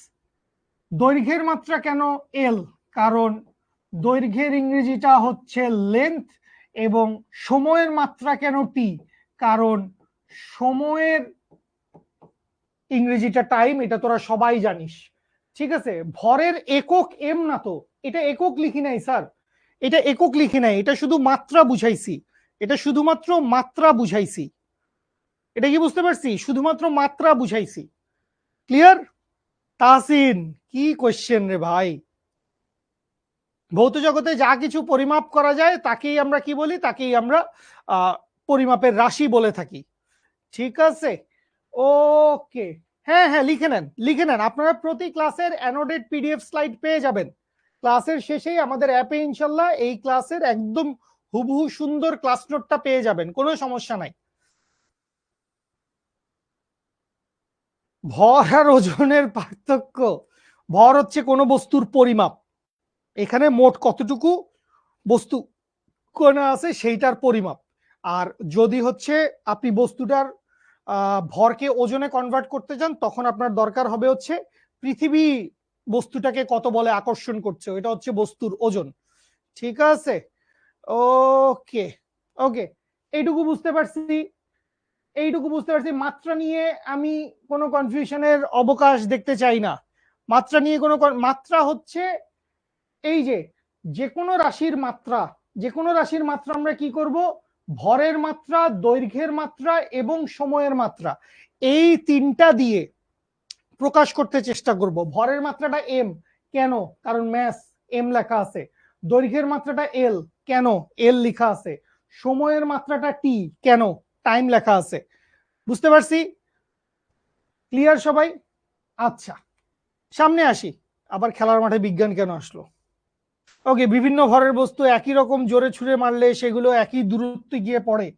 দৈর্ঘ্যের মাত্রা কেন এল, কারণ দৈর্ঘ্যের ইংরেজিটা হচ্ছে লেন্থ। এবং সময়ের মাত্রা কেন টি, কারণ সময়ের ইংরেজিটা টাইম, এটা তোরা সবাই জানিস, ঠিক আছে। ভরের একক এম না তো, এটা একক লিখি নাই স্যার, এটা একক লিখি নাই, এটা শুধু মাত্রা বুঝাইছি, এটা শুধুমাত্র মাত্রা বুঝাইছি। এটা কি বুঝতে পারছি, শুধুমাত্র মাত্রা বুঝাইছি। ক্লিয়ার? তাহসিন, কি কোশ্চেন রে ভাই। ভৌত জগতে যা কিছু পরিমাপ করা যায় তাকেই আমরা কি বলি, তাকেই আমরা পরিমাপের রাশি বলে থাকি, ঠিক আছে। ওকে, হ্যাঁ হ্যাঁ, লিখে নেন, লিখে নেন। আপনারা প্রতি ক্লাসের অ্যানোডেড পিডিএফ স্লাইড পেয়ে যাবেন ক্লাসের শেষেই আমাদের অ্যাপে, ইনশাল্লাহ এই ক্লাসের একদম হুবহু সুন্দর ক্লাস নোটটা পেয়ে যাবেন, কোনো সমস্যা নাই। ভর আর ওজনের পার্থক্য, ভর হচ্ছে কোনো বস্তুর পরিমাপ, এখানে মোট কতটুকু বস্তু কণা আছে সেইটার পরিমাপ। আর যদি হচ্ছে আপনি বস্তুটার ভরকে ওজনে কনভার্ট করতে চান, তখন আপনার দরকার হবে হচ্ছে পৃথিবী বস্তুটাকে কত বলে আকর্ষণ করছে, এটা হচ্ছে বস্তুর ওজন। ঠিক আছে, ওকে ওকে, এইটুকু বুঝতে পারছি। মাত্রা নিয়ে আমি কোনো কনফিউশনের অবকাশ দেখতে চাই না। মাত্রা নিয়ে কোনো মাত্রা হচ্ছে এই যে কোনো রাশির মাত্রা, যে কোনো রাশির মাত্রা আমরা কি করব, ভরের মাত্রা, দৈর্ঘ্যের মাত্রা এবং সময়ের মাত্রা, এই তিনটা দিয়ে প্রকাশ করতে চেষ্টা করব। ভরের মাত্রাটা এম, কেন? কারণ ম্যাস, এম লেখা আছে। দৈর্ঘ্যের মাত্রাটা এল, কেন? এল লেখা আছে। সময়ের মাত্রাটা টি, কেন? টাইম লেখা আছে। বুঝতে পারছি? ক্লিয়ার সবাই? আচ্ছা, সামনে আসি। আবার খেলার মাঠে বিজ্ঞান কেন আসলো? ওকে, বিভিন্ন ভরের বস্তু একই রকম জোরে ছুঁড়ে মারলে সেগুলো একই দূরত্বে গিয়ে পড়ে।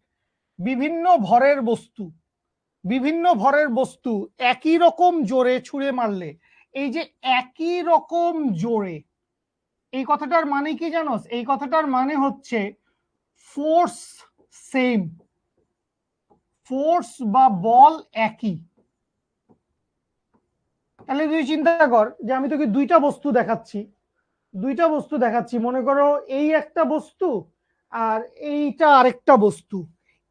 বিভিন্ন ভরের বস্তু, বিভিন্ন ভরের বস্তু একই রকম জোরে ছুঁড়ে মারলে, এই যে একই রকম জোরে, এই কথাটার মানে কি জানোস? এই কথাটার মানে হচ্ছে ফোর্স সেম, ফোর্স বা বল একই। তাহলে তুই চিন্তা কর যে আমি তোকে দুইটা বস্তু দেখাচ্ছি, মনে করো এই একটা বস্তু আর এইটা আরেকটা বস্তু।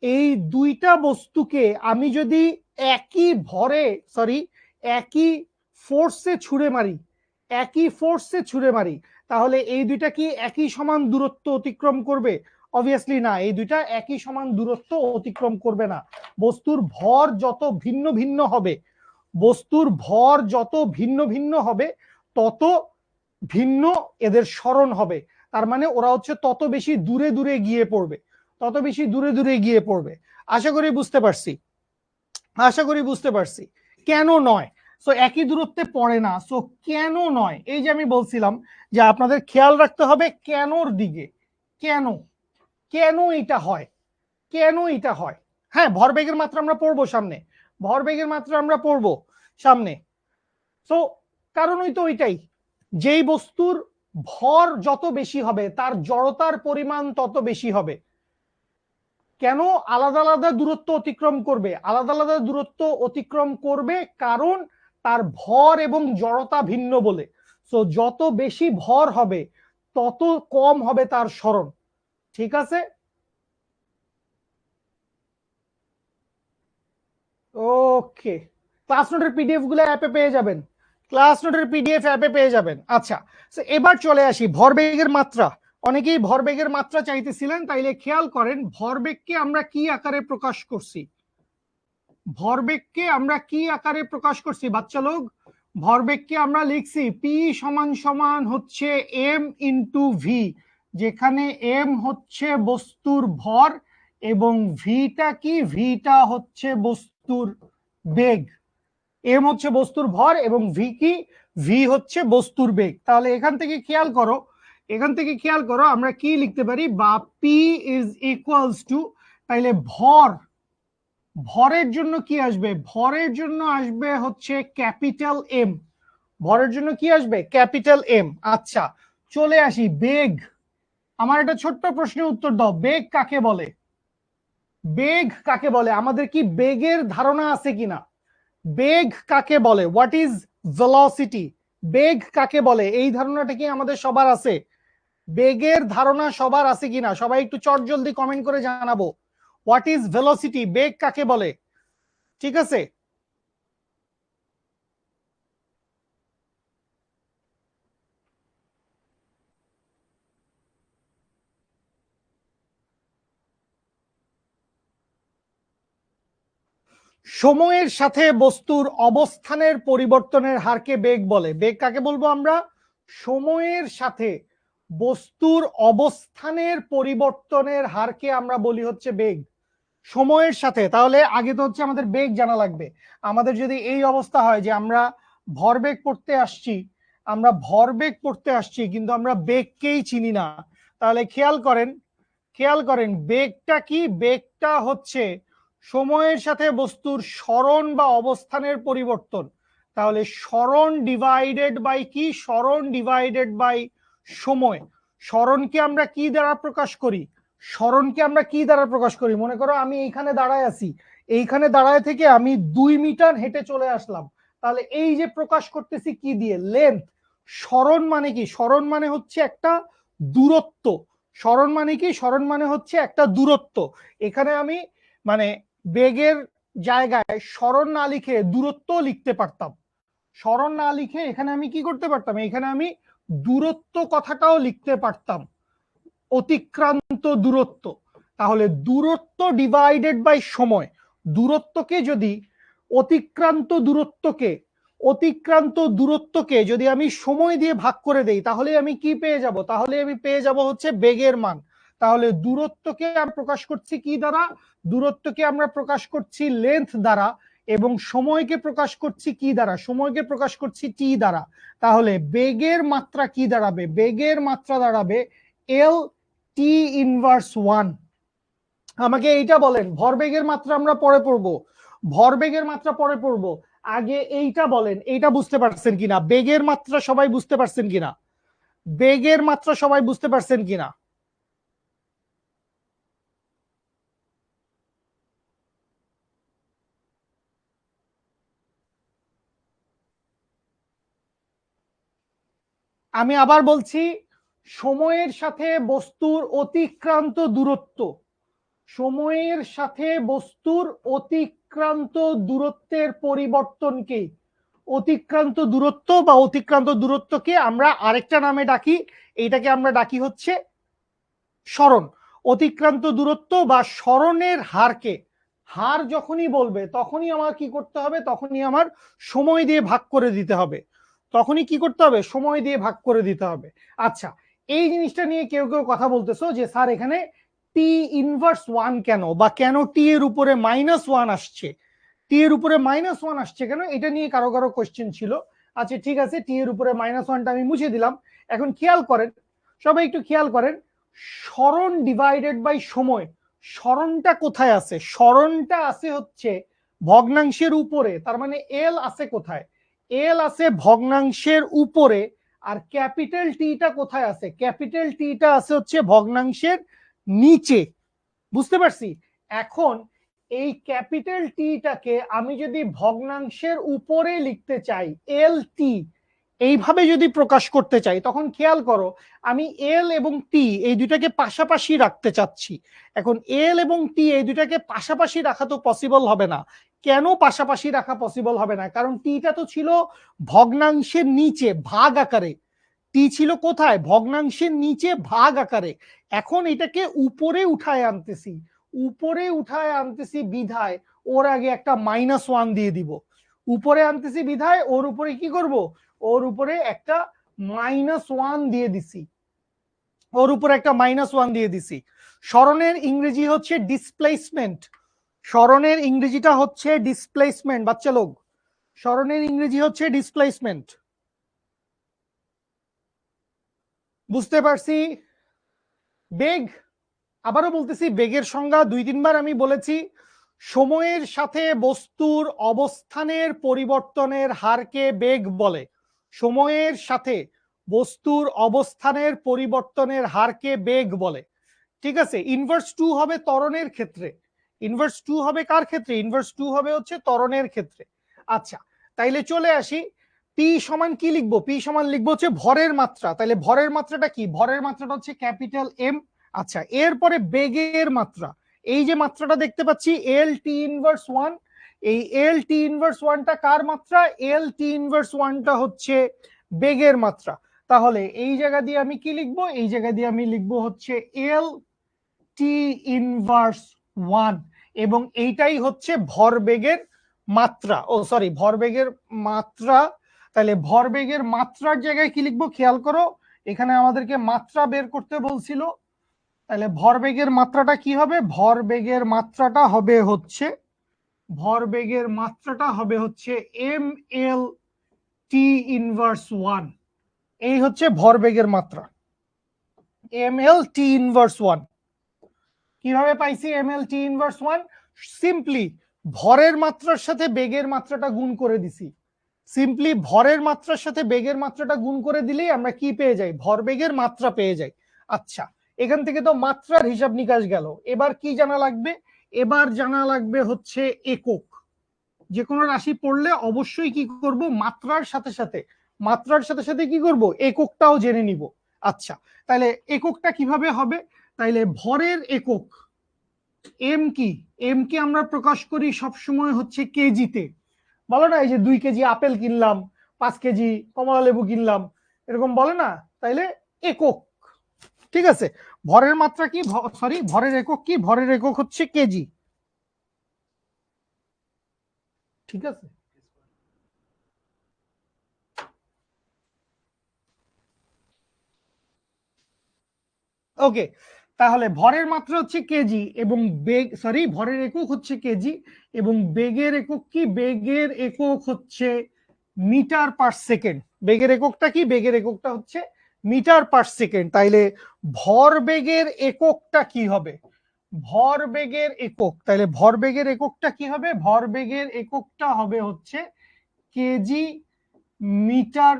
এই দুইটা বস্তুকে আমি যদি একই ভরে, সরি, একই ফোর্সে ছুঁড়ে মারি, তাহলে এই দুইটা কি একই সমান দূরত্ব অতিক্রম করবে? অবভিয়াসলি না, এই দুইটা একই সমান দূরত্ব অতিক্রম করবে না। বস্তুর ভর যত ভিন্ন ভিন্ন হবে, তত ভিন্ন এদের স্মরণ হবে। তার মানে ওরা হচ্ছে তত বেশি দূরে দূরে গিয়ে পড়বে। আশা করি বুঝতে পারছি কেন নয়। সো একই দূরত্বে পড়ে না, সো কেন নয়, এই যে আমি বলছিলাম যে আপনাদের খেয়াল রাখতে হবে কেনর দিকে। কেন কেন এটা হয়, হ্যাঁ, ভরবেগের মাত্রা আমরা পড়বো সামনে। সো কারণই তো ওইটাই, যেই বস্তুর ভর যত বেশি হবে তার জড়তার পরিমাণ তত বেশি হবে। কেন? আলাদা আলাদা দূরত্ব অতিক্রম করবে কারণ তার ভর এবং জড়তা ভিন্ন বলে। সো যত বেশি ভর হবে তত কম হবে তার স্মরণ। ঠিক আছে, ওকে। ক্লাস নোটের পিডিএফ গুলো অ্যাপে পেয়ে যাবেন। আচ্ছা, এবার চলে আসি ভরবেগের মাত্রা। অনেকেই ভরবেগের মাত্রা চাইতেছিলেন, তাইলে খেয়াল করেন ভরবেগকে আমরা কি আকারে প্রকাশ করছি? বাচ্চা লোক, ভরবেগকে আমরা লিখছি পি সমান সমান হচ্ছে এম ইন্টু ভি, যেখানে এম হচ্ছে বস্তুর ভর এবং ভিটা হচ্ছে বস্তুর বেগ। এম হচ্ছে বস্তুর ভর এবং ভি হচ্ছে বস্তুর বেগ। তাহলে এখান থেকে খেয়াল করো আমরা কি লিখতে পারি, বা পি ইজ ইকুয়ালস টু, তাইলে ভরের জন্য কি আসবে? ভরের জন্য আসবে হচ্ছে ক্যাপিটাল এম। আচ্ছা, চলে আসি বেগ। আমার একটা ছোট্ট প্রশ্নের উত্তর দাও, বেগ কাকে বলে? আমাদের কি বেগের ধারণা আছে কিনা? বেগ কাকে বলে? What is velocity? বেগ কাকে বলে এই ধারণাটা কি আমাদের সবার আছে? বেগের ধারণা সবার আছে কিনা? সবাই একটু চটজলদি কমেন্ট করে জানাবো। What is velocity? বেগ কাকে বলে? ঠিক আছে, সময়ের সাথে বস্তুর অবস্থানের পরিবর্তনের হারকে বেগ বলে। বেগ কাকে বলবো আমরা? সময়ের সাথে বস্তুর অবস্থানের পরিবর্তনের হারকে আমরা বলি হচ্ছে বেগ। সময়ের সাথে, তাহলে আগে তো হচ্ছে আমাদের বেগ জানা লাগবে। আমাদের যদি এই অবস্থা হয় যে আমরা ভরবেগ পড়তে আসছি কিন্তু আমরা বেগকেই চিনি না, তাহলে খেয়াল করেন বেগটা কি? বেগটা হচ্ছে সময়ের সাথে বস্তুর সরণ বা অবস্থানের পরিবর্তন। তাহলে সরণ ডিভাইডেড বাই কি? সরণ ডিভাইডেড বাই সময়। স্মরণকে আমরা কি দ্বারা প্রকাশ করি? স্মরণকে আমরা কি দ্বারা প্রকাশ করি? মনে করো আমি এইখানে দাঁড়ায় আছি, এইখানে দাঁড়ায় থেকে আমি 2 মিটার হেঁটে চলে আসলাম, তাহলে এই যে প্রকাশ করতেছি কি দিয়ে? লেন্থ। স্মরণ মানে কি? স্মরণ মানে হচ্ছে একটা দূরত্ব। স্মরণ মানে কি? স্মরণ মানে হচ্ছে একটা দূরত্ব। এখানে আমি মানে বেগের জায়গায় স্মরণ না লিখে দূরত্ব লিখতে পারতাম। স্মরণ না লিখে এখানে আমি কি করতে পারতাম? এখানে আমি দূরত্ব কথাটাও লিখতে পারতাম, অতিক্রান্ত দূরত্ব। তাহলে দূরত্ব ডিভাইডেড বাই সময়। দূরত্বকে যদি অতিক্রান্ত দূরত্বকে অতিক্রান্ত দূরত্বকে যদি আমি সময় দিয়ে ভাগ করে দেই, তাহলে আমি কি পেয়ে যাব? তাহলে আমি পেয়ে যাব হচ্ছে বেগের মান। তাহলে দূরত্বকে আমরা প্রকাশ করছি কি দ্বারা? দূরত্বকে আমরা প্রকাশ করছি লেন্থ দ্বারা, এবং সময়কে প্রকাশ করছি কি দ্বারা? সময়কে প্রকাশ করছি টি দ্বারা। তাহলে বেগের মাত্রা কি দাঁড়াবে? বেগের মাত্রা দাঁড়াবে এল টি ইনভার্স 1। আমাকে এইটা বলেন, ভরবেগের মাত্রা আমরা পরে পড়বো, ভরবেগের মাত্রা পরে পড়বো, আগে এইটা বলেন, এইটা বুঝতে পারছেন কিনা? বেগের মাত্রা সবাই বুঝতে পারছেন কিনা? বেগের মাত্রা সবাই বুঝতে পারছেন কিনা? আমি আবার বলছি, সময়ের সাথে বস্তুর অতিক্রান্ত দূরত্ব, সময়ের সাথে বস্তুর অতিক্রান্ত দূরত্বের পরিবর্তনকে, অতিক্রান্ত দূরত্ব বা অতিক্রান্ত দূরত্বকে আমরা আরেকটা নামে ডাকি, এইটাকে আমরা ডাকি হচ্ছে স্মরণ। অতিক্রান্ত দূরত্ব বা স্মরণের হারকে, হার যখনই বলবে তখনই আমার কি করতে হবে? তখনই আমার সময় দিয়ে ভাগ করে দিতে হবে। তখনই কি করতে হবে? সময় দিয়ে ভাগ করে দিতে হবে। আচ্ছা, এই জিনিসটা নিয়ে কেউ কেউ কথা বলতেছো যে স্যার এখানে টি ইনভার্স 1 কেন, বা কেন টি এর উপরে -1 আসছে? টি এর উপরে -1 আসছে কেন? এটা নিয়ে কারো কারো কোশ্চেন ছিল। আচ্ছা ঠিক আছে, টি এর উপরে -1টা আমি মুছে দিলাম। এখন খেয়াল করেন, সবাই একটু খেয়াল করেন, স্মরণ ডিভাইডেড বাই সময়, স্মরণটা কোথায় আছে? স্মরণটা আছে হচ্ছে ভগ্নাংশের উপরে। তার মানে এল আছে কোথায়? এল আছে ভগ্নাংশের উপরে। আর ক্যাপিটাল টিটা কোথায় আছে? ক্যাপিটাল টিটা আছে হচ্ছে ভগ্নাংশের নিচে। বুঝতে পারছি? এখন এই ক্যাপিটাল টিটাকে আমি যদি ভগ্নাংশের উপরে লিখতে চাই, এল টি, এইভাবে যদি প্রকাশ করতে চাই, তখন খেয়াল করো আমি এল এবং টি এই দুটাকে পাশাপাশি রাখতে চাচ্ছি। এখন এল এবং টি এই দুটাকে পাশাপাশি রাখা তো পসিবল হবে না। কেন পাশাপাশি রাখা পসিবল হবে না? কারণ টিটা তো ছিল ভগ্নাংশের নিচে ভাগ আকারে। টি ছিল কোথায়? ভগ্নাংশের নিচে ভাগ আকারে। এখন এটাকে উপরে উঠায় আনতেছি, উপরে উঠায় আনতেছি বিধায় ওর আগে একটা -1 দিয়ে দিব। উপরে আনতেছি বিধায় ওর উপরে কি করব? ওর উপরে একটা -1 দিয়ে দিছি, ওর উপরে একটা -1 দিয়ে দিছি। স্মরণের ইংরেজি হচ্ছে ডিসপ্লেসমেন্ট। স্মরণের ইংরেজিটা হচ্ছে ডিসপ্লেসমেন্ট, বাচ্চা লোক। স্মরণের ইংরেজি হচ্ছে ডিসপ্লেসমেন্ট। বুঝতে পারছি? বেগ, আবারও বলতেছি, বেগের সংজ্ঞা 2-3 বার আমি বলেছি। সময়ের সাথে বস্তুর অবস্থানের পরিবর্তনের হারকে বেগ বলে। সময়ের সাথে বস্তুর অবস্থানের পরিবর্তনের হারকে বেগ বলে। ঠিক আছে? ইনভার্স 2 হবে ত্বরণের ক্ষেত্রে। ইনভার্স 2 হবে কার ক্ষেত্রে? ইনভার্স 2 হবে হচ্ছে ত্বরণের ক্ষেত্রে। আচ্ছা, তাইলে চলে আসি, পি সমান কি লিখবো? পি সমান লিখবো হচ্ছে ভরের মাত্রা। তাহলে ভরের মাত্রাটা কি? ভরের মাত্রাটা হচ্ছে ক্যাপিটাল এম। আচ্ছা, এরপরে বেগের মাত্রা, এই যে মাত্রাটা দেখতে পাচ্ছি এল টি ইনভার্স 1, এই এল টি ইনভার্স 1টা কার মাত্রা? এল টি ইনভার্স 1টা হচ্ছে বেগের মাত্রা। তাহলে এই জায়গা দিয়ে আমি কি লিখবো? এই জায়গা দিয়ে আমি লিখবো হচ্ছে এল টি ইনভার্স 1, এবং এইটাই হচ্ছে ভরবেগের মাত্রা। ও সরি, ভরবেগের মাত্রা। তাহলে ভরবেগের মাত্রার জায়গায় কি লিখবো? খেয়াল করো, এখানে আমাদেরকে মাত্রা বের করতে বলছিল। তাহলে ভরবেগের মাত্রাটা কি হবে? ভরবেগের মাত্রাটা হবে হচ্ছে, ভরবেগের মাত্রাটা হবে হচ্ছে এম এল টি ইনভার্স 1। এই হচ্ছে ভরবেগের মাত্রা, এম এল টি ইনভার্স 1। কিভাবে পাইছি M L T inverse 1? Simply ভরের মাত্রার সাথে বেগের মাত্রাটা গুণ করে দিছি। সিম্পলি ভরের মাত্রার সাথে বেগের মাত্রাটা গুণ করে দিলেই আমরা কি পেয়ে যাই, ভরবেগের মাত্রা পেয়ে যাই। আচ্ছা, এখান থেকে তো মাত্রার হিসাব নিকাশ গেল, এবার কি জানা লাগবে, এবার জানা লাগবে হচ্ছে একক। যে কোনো রাশি পড়লে অবশ্যই কি করব, মাত্রার সাথে সাথে কি করব, এককটাও জেনে নিব। আচ্ছা, তাহলে এককটা কিভাবে হবে, তাইলে ভরের একক এম কি, এম কে আমরা প্রকাশ করি সবসময় হচ্ছে কেজিতে। বলো না, এই যে 2 কেজি আপেল কিনলাম, 5 কেজি কমলা লেবু কিনলাম, এরকম বলে না, তাইলে একক। ঠিক আছে, ভরের মাত্রা কি, সরি ভরের একক কি, ভরের একক হচ্ছে কেজি। ঠিক আছে, ওকে। তাহলে ভরের মাত্রা হচ্ছে কেজি এবং বেগ, সরি ভরের একক হচ্ছে কেজি এবং বেগের একক কি, বেগের একক হচ্ছে মিটার পার সেকেন্ড। বেগের এককটা কি, বেগের এককটা হচ্ছে মিটার পার সেকেন্ড। তাইলে ভর বেগের এককটা কি হবে, ভর বেগের একক, তাইলে ভর বেগের এককটা কি হবে, ভর বেগের এককটা হবে হচ্ছে কেজি মিটার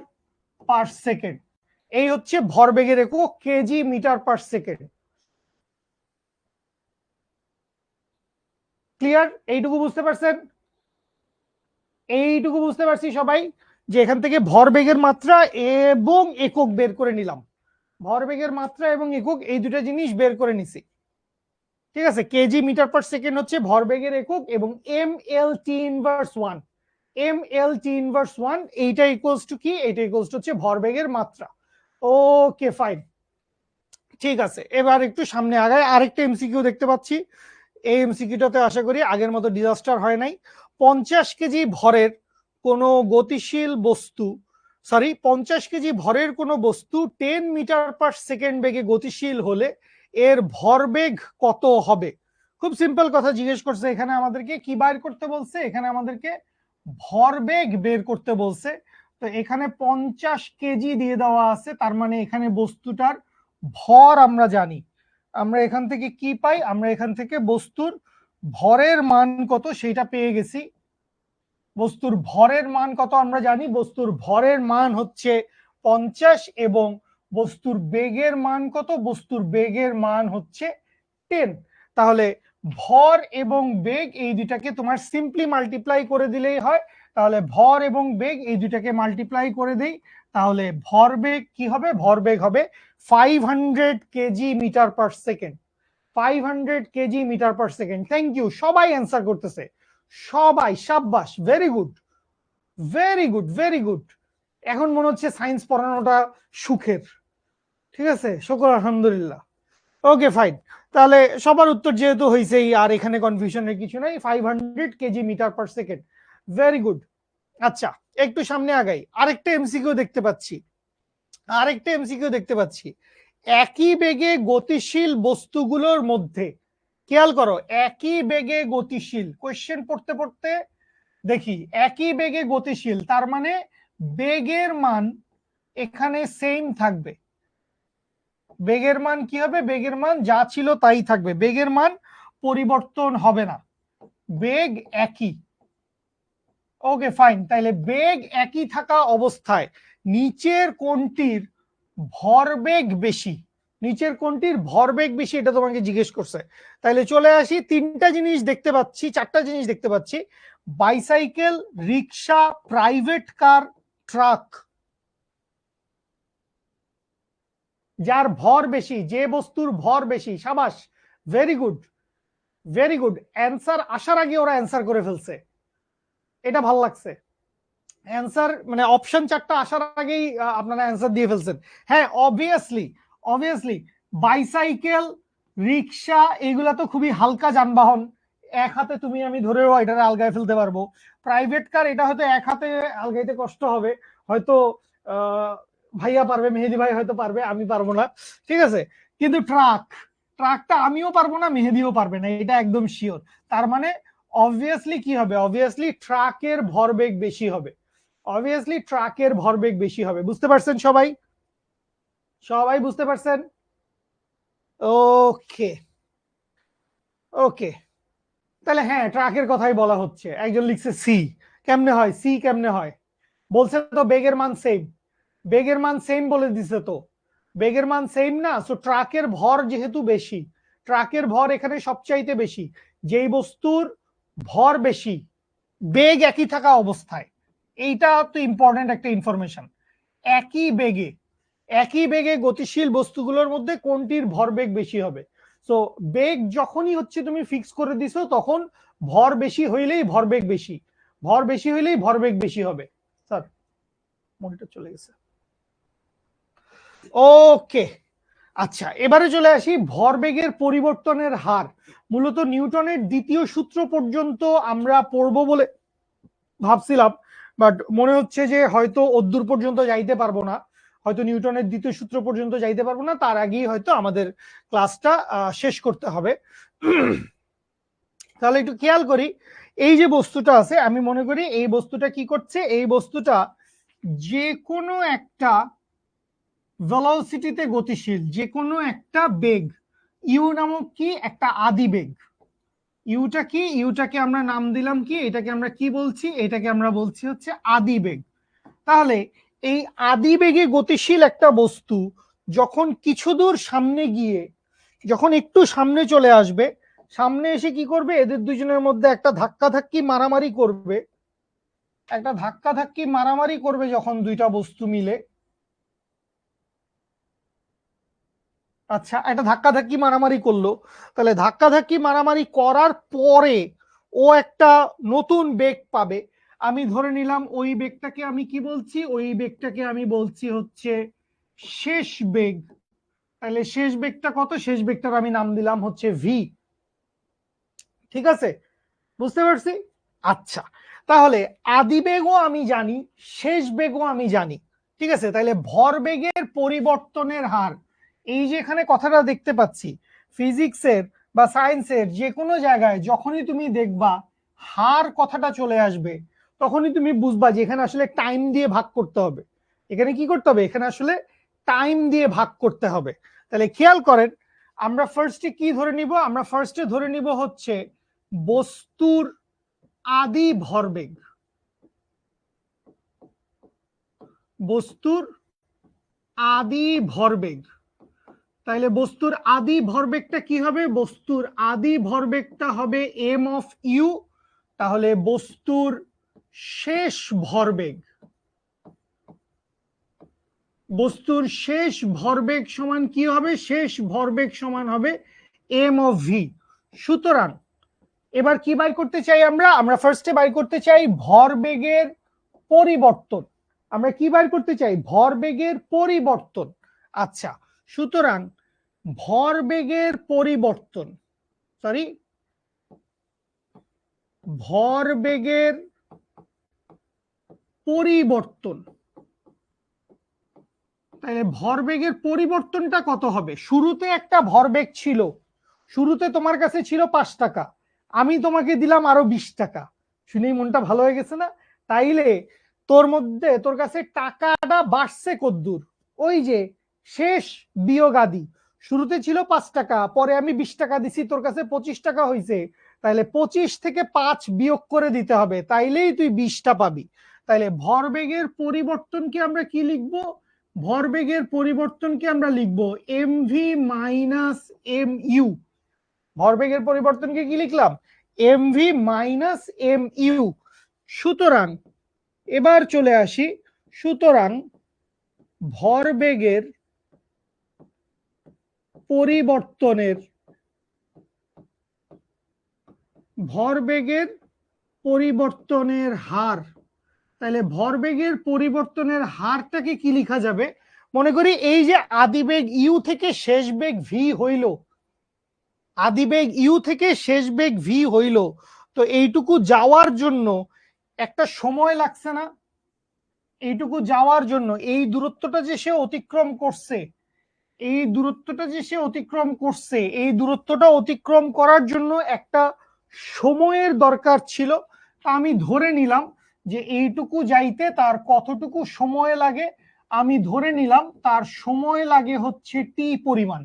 পার সেকেন্ড। এই হচ্ছে ভরবেগের একক, KG metre per second. Clear, এইটুকু বুঝতে পারছেন, এইটুকু বুঝতে পারছি সবাই, যে এখান থেকে ভরবেগের মাত্রা এবং একক বের করে নিলাম, ভরবেগের মাত্রা এবং একক এই দুটা জিনিস বের করে নিছি। ঠিক আছে, কেজি মিটার পার সেকেন্ড হচ্ছে ভরবেগের একক এবং M L T inverse one, M L T inverse one এইটা ইকুয়ালস টু কি, এইটা ইকুয়ালস টু হচ্ছে ভরবেগের মাত্রা। ওকে ফাইন, ঠিক আছে। এবার একটু সামনে আগায়, আরেকটা এমসিকিউ দেখতে পাচ্ছি। এই এমসিকিউটাতে আশা করি আগের মতো ডিজাস্টার হয় নাই। 50 কেজি ভরের কোনো গতিশীল বস্তু, সরি 50 কেজি ভরের কোনো বস্তু 10 মিটার পার সেকেন্ড বেগে গতিশীল হলে এর ভরবেগ কত হবে। খুব সিম্পল কথা জিজ্ঞেস করছে, এখানে আমাদেরকে কি বাইর করতে বলছে, এখানে আমাদেরকে ভরবেগ বের করতে বলছে। তো এখানে 50 কেজি দিয়ে দেওয়া আছে, তার মানে এখানে বস্তুটার ভর আমরা জানি। আমরা এখান থেকে কি পাই, আমরা এখান থেকে বস্তুর ভরের মান কত সেটা পেয়ে গেছি। বস্তুর ভরের মান কত আমরা জানি, বস্তুর ভরের মান হচ্ছে 50 এবং বস্তুর বেগের মান কত, বস্তুর বেগের মান হচ্ছে 10। তাহলে ভর এবং বেগ এই দুটাকে তোমার সিম্পলি মাল্টিপ্লাই করে দিলেই হয়। তাহলে ভর এবং বেগ এই দুটাকে মাল্টিপ্লাই করে দেই, তাহলে ভরবেগ কি হবে, ভরবেগ হবে 500 KG metre per second, 500 KG metre per second. Thank you, সবাই অ্যান্সার করতেছে, সবাই সাব্বাস, very good, very good, very good. এখন মনে হচ্ছে সায়েন্স পড়ানোটা সুখের। ঠিক আছে, শুকর আলহামদুলিল্লাহ। ওকে ফাইন, তাহলে সবার উত্তর যেহেতু হয়েছেই আর এখানে কনফিউশনের কিছু নাই, 500 KG metre per second, very good. আচ্ছা, একটু সামনে আগাই, আরেকটা এমসিকিউ দেখতে পাচ্ছি, আরেকটা এমসিকিউ দেখতে পাচ্ছি। একই বেগে গতিশীল বস্তুগুলোর মধ্যে, খেয়াল করো, একই বেগে গতিশীল, কোশ্চেন পড়তে পড়তে দেখি একই বেগে গতিশীল, তার মানে বেগের মান এখানে সেম থাকবে। বেগের মান কি হবে, বেগের মান যা ছিল তাই থাকবে, বেগের মান পরিবর্তন হবে না, বেগ একই। ওকে ফাইন, তাইলে বেগ একই থাকা অবস্থায় নিচের কোনটির ভরবেগ বেশি, নিচের কোনটির ভরবেগ বেশি এটা তোমাকে জিজ্ঞেস করছে। তাইলে চলে আসি, তিনটা জিনিস দেখতে পাচ্ছি, চারটা জিনিস দেখতে পাচ্ছি, বাইসাইকেল, রিক্সা, প্রাইভেট কার, ট্রাক। যার ভর বেশি, যে বস্তুর ভর বেশি, সাবাস, very good, very good. Answer আসার আগে ওরা অ্যান্সার করে ফেলছে, এটা ভাল লাগছে। অ্যান্সার মানে অপশন চারটা আসার আগেই আপনারা অ্যান্সার দিয়ে ফেলছেন। হ্যাঁ, অবভিয়াসলি, অবভিয়াসলি বাইসাইকেল, রিক্সা এগুলা তো খুবই হালকা যানবাহন, এক হাতে তুমি আমি ধরেও এটা আলগায় ফেলতে পারবো। প্রাইভেট কার এটা হয়তো এক হাতে আলগাইতে কষ্ট হবে, হয়তো আহ ভাইয়া পারবে, মেহেদি ভাই হয়তো পারবে, আমি পারবো না। ঠিক আছে, কিন্তু ট্রাক, ট্রাকটা আমিও পারবো না, মেহেদিও পারবে না, এটা একদম শিওর। তার মানে অবভিয়াসলি কি হবে, অবভিয়াসলি ট্রাকের ভরবেগ বেশি হবে, অবভিয়াসলি ট্রাকের ভরবেগ বেশি হবে। বুঝতে পারছেন সবাই, সবাই বুঝতে পারছেন? ওকে, ওকে, তাহলে হ্যাঁ ট্রাকের কথাই বলা হচ্ছে। একজন লিখছে সি, কেমনে হয়, সি কেমনে হয়, বলছে তো বেগের মান সেম, বেগের মান সেম বলে দিছে তো, বেগের মান সেম না। সো ট্রাকের ভর যেহেতু বেশি, ট্রাকের ভর এখানে সবচাইতে বেশি, যেই বস্তুর ভর বেশি বেগ একই থাকা অবস্থায়, এইটা তো ইম্পর্টেন্ট একটা ইনফরমেশন। একই বেগে, একই বেগে গতিশীল বস্তুগুলোর মধ্যে কোনটির ভরবেগ বেশি হবে? সো বেগ যখনই হচ্ছে তুমি ফিক্স করে দিছো, তখন ভর বেশি হইলেই ভরবেগ বেশি, ভর বেশি হইলেই ভরবেগ বেশি হবে। স্যার মনিটর চলে গেছে। ওকে, আচ্ছা এবারে চলে আসি ভরবেগের পরিবর্তনের হার। মূলত নিউটনের দ্বিতীয় সূত্র পর্যন্ত আমরা পড়বো বলে ভাবছিলাম, বাট মনে হচ্ছে যে হয়তো অদ্দূর পর্যন্ত যাইতে পারবো না, হয়তো নিউটনের দ্বিতীয় সূত্র পর্যন্ত যাইতে পারবো না, তার আগেই হয়তো আমাদের ক্লাসটা শেষ করতে হবে। তাহলে একটু খেয়াল করি, এই যে বস্তুটা আছে, আমি মনে করি এই বস্তুটা কি করছে, এই বস্তুটা যে কোনো একটা ভেলোসিটিতে গতিশীল, যে কোনো একটা বেগ, ইউ নামক কি একটা আদি বেগ, ইউটা কি, ইউটাকে আমরা নাম দিলাম কি, এটাকে আমরা কি বলছি, এটাকে আমরা বলছি হচ্ছে আদি বেগ। তাহলে এই আদি বেগে গতিশীল একটা বস্তু যখন কিছু দূর সামনে গিয়ে, যখন একটু সামনে চলে আসবে, সামনে এসে কি করবে, এদের দুজনের মধ্যে একটা ধাক্কাধাক্কি মারামারি করবে, একটা ধাক্কাধাক্কি মারামারি করবে যখন দুইটা বস্তু মিলে। আচ্ছা, একটা ধাক্কাধাক্কি মারামারি করলো, তাহলে ধাক্কাধাক্কি মারামারি করার পরে ও একটা নতুন বেগ পাবে। আমি ধরে নিলাম ওই বেগটাকে আমি কি বলছি, ওই বেগটাকে আমি বলছি হচ্ছে শেষ বেগ। তাহলে শেষ বেগটা কত, শেষ বেগটার আমি নাম দিলাম হচ্ছে ভি। ঠিক আছে, বুঝতে পারছি। আচ্ছা, তাহলে আদি বেগও আমি জানি, শেষ বেগও আমি জানি। ঠিক আছে, তাহলে ভরবেগের পরিবর্তনের হার, এই যে এখানে কথাটা দেখতে পাচ্ছি, ফিজিক্সের বা সায়েন্সের যে কোনো জায়গায় যখনই তুমি দেখবা হার কথাটা চলে আসবে, তখনই তুমি বুঝবা যে এখানে আসলে টাইম দিয়ে ভাগ করতে হবে। এখানে কি করতে হবে, এখানে আসলে টাইম দিয়ে ভাগ করতে হবে। তাহলে খেয়াল করেন, আমরা ফার্স্টে কি ধরে নিব, আমরা ফার্স্টে ধরে নিব হচ্ছে বস্তুর আদি ভরবেগ, বস্তুর আদি ভরবেগ। তাহলে বস্তুর আদি ভরবেগটা কি হবে, বস্তুর আদি ভরবেগটা হবে এম অফ ইউ। তাহলে বস্তুর শেষ ভরবেগ, বস্তুর শেষ ভরবেগ সমান কি হবে, শেষ ভরবেগ সমান হবে এম অফ ভি। সুতরাং এবার কি বাই করতে চাই আমরা, আমরা ফার্স্টে বাই করতে চাই ভরবেগের পরিবর্তন। আমরা কি বার করতে চাই, ভরবেগের পরিবর্তন। আচ্ছা, সুতরাং ভরবেগের পরিবর্তন, সরি, ভরবেগের পরিবর্তন। তাহলে ভরবেগের পরিবর্তনটা কত হবে, শুরুতে একটা ভরবেগ ছিল, শুরুতে তোমার কাছে ছিল 5 টাকা, আমি তোমাকে দিলাম আরো 20 টাকা, শুনেই মনটা ভালো হয়ে গেছে না? তাইলে তোর মধ্যে, তোর কাছে টাকাটা বাড়ছে কদ্দূর, ওই যে শেষ বিয়োগ আদি, শুরুতে ছিল 5 টাকা, পরে আমি 20 টাকা দিছি, তোর কাছে 25 টাকা হয়েছে, তাইলে 25 থেকে 5 বিয়োগ করে দিতে হবে, তাইলেই তুই 20টা পাবি। তাইলে ভরবেগের পরিবর্তনকে আমরা কি লিখবো, ভরবেগের পরিবর্তনকে আমরা লিখব M V minus M U. ভরবেগের পরিবর্তনকে কি লিখলাম, M V minus M U. সুতরাং এবার চলে আসি, সুতরাং ভরবেগের পরিবর্তনের, ভরবেগের পরিবর্তনের হার। তাহলে ভরবেগের পরিবর্তনের হারটাকে কি লেখা যাবে, মনে করি এই যে আদিবেগ ইউ থেকে শেষ বেগ ভি হইল, আদিবেগ ইউ থেকে শেষ বেগ ভি হইল, তো এইটুকু যাওয়ার জন্য একটা সময় লাগছে না, এইটুকু যাওয়ার জন্য এই দূরত্বটা যে সে অতিক্রম করছে, এই দূরত্বটা যে সে অতিক্রম করছে, এই দূরত্বটা অতিক্রম করার জন্য একটা সময়ের দরকার ছিল। তা আমি ধরে নিলাম যে এইটুকু যাইতে তার কতটুকু সময় লাগে, আমি ধরে নিলাম তার সময় লাগে হচ্ছে টি পরিমাণ।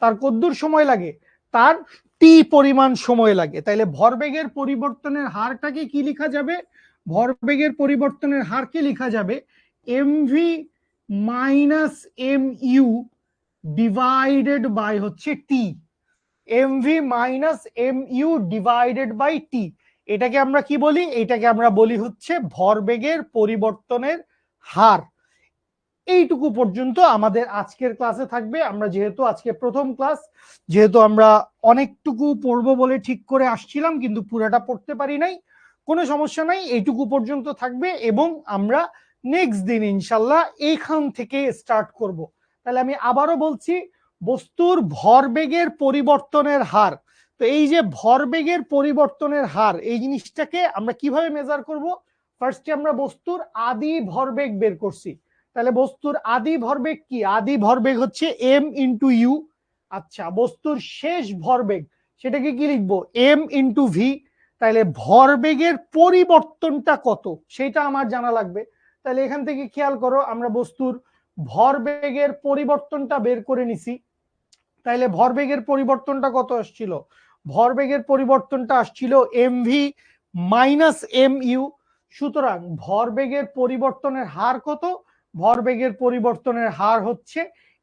তার কতদূর সময় লাগে, তার টি পরিমাণ সময় লাগে। তাইলে ভরবেগের পরিবর্তনের হারটাকে কি লেখা যাবে, ভরবেগের পরিবর্তনের হারকে লেখা যাবে MV minus M U divided by হচ্ছে T. MV minus M U divided by T, এটাকে আমরা কি বলি? এটাকে আমরা বলি হচ্ছে ভরবেগের পরিবর্তনের হার। এইটুকু পর্যন্ত আমাদের আজকের ক্লাসে থাকবে। আমরা যেহেতু আজকে প্রথম ক্লাস, যেহেতু আমরা অনেকটুকু পড়বো বলে ঠিক করে আসছিলাম কিন্তু পুরোটা পড়তে পারি নাই, কোনো সমস্যা নাই, এইটুকু পর্যন্ত থাকবে এবং আমরা নেক্সট দিন ইনশাল্লাহ এইখান থেকে স্টার্ট করব। তাহলে আমি আবারও বলছি, বস্তুর ভরবেগের পরিবর্তনের হার। তো এই যে ভরবেগের পরিবর্তনের হার, এই জিনিসটাকে আমরা কিভাবে মেজার করব? ফার্স্টে আমরা বস্তুর আদি ভরবেগ বের করছি। তাহলে বস্তুর আদি ভরবেগ কি? আদি ভরবেগ হচ্ছে এম ইন্টু ইউ। আচ্ছা, বস্তুর শেষ ভরবেগ সেটাকে কি লিখবো? M into V. তাহলে ভরবেগের পরিবর্তনটা কত সেটা আমার জানা লাগবে। তাহলে এখান থেকে খেয়াল করো, আমরা বস্তুর ভরবেগের পরিবর্তনটা বের করে নিছি। তাহলে ভরবেগের পরিবর্তনটা কত আসছিল? ভরবেগের পরিবর্তনটা আসছিল এমভি মাইনাস এম ইউ। সুতরাং ভরবেগের পরিবর্তনের হার কত? ভরবেগের পরিবর্তনের হার হচ্ছে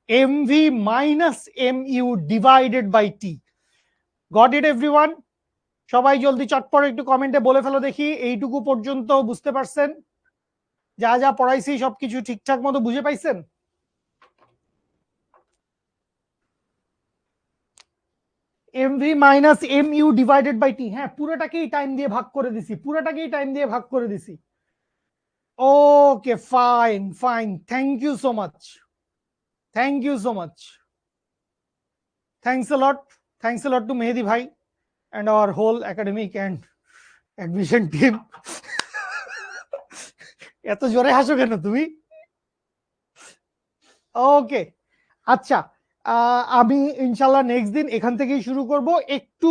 MV minus M U divided by T. Got it everyone? সবাই জলদি চটপট একটু কমেন্টে বলে ফেলো দেখি এইটুকু পর্যন্ত বুঝতে পারছেন? যা যা পড়াইছি সবকিছু ঠিকঠাক মতো বুঝে পাইছেন? MV minus M U divided by T, হ্যাঁ পুরোটাকেই টাইম দিয়ে ভাগ করে দিছি, পুরোটাকেই টাইম দিয়ে ভাগ করে দিছি। Okay fine fine, thank you so much, thank you so much, thanks a lot, thanks a lot to Mehdi bhai and our whole academic and admission team. এত জোরে হাসো কেন তুমি? ওকে আচ্ছা, আমি ইনশাল্লাহ নেক্সট দিন এখান থেকেই শুরু করব। একটু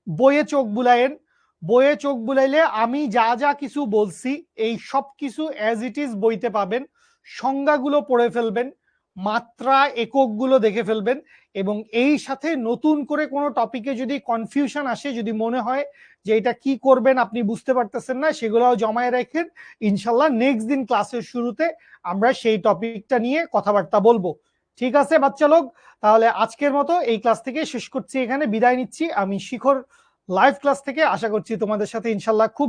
বইয়ে চোখ বুলায়েন, বইয়ে চোখ বুলাইলে আমি যা যা কিছু বলছি এই সব কিছু অ্যাজ ইট ইজ বইতে পাবেন। সংজ্ঞাগুলো পড়ে ফেলবেন, মাত্রা এককগুলো দেখে ফেলবেন, এবং এই সাথে নতুন করে কোনো টপিকে যদি কনফিউশন আসে, যদি মনে হয় যে এটা কি করবেন আপনি বুঝতে পারতেছেন না, সেগুলোও জমায়ে রাখেন। ইনশাল্লাহ নেক্সট দিন ক্লাসের শুরুতে আমরা সেই টপিকটা নিয়ে কথাবার্তা বলবো। ঠিক আছে বাচ্চা লোক, তাহলে আজকের মতো এই ক্লাস থেকে শেষ করছি, এখানে বিদায় নিচ্ছি। আমি শিখর লাইভ ক্লাস থেকে আশা করছি তোমাদের সাথে ইনশাল্লাহ খুব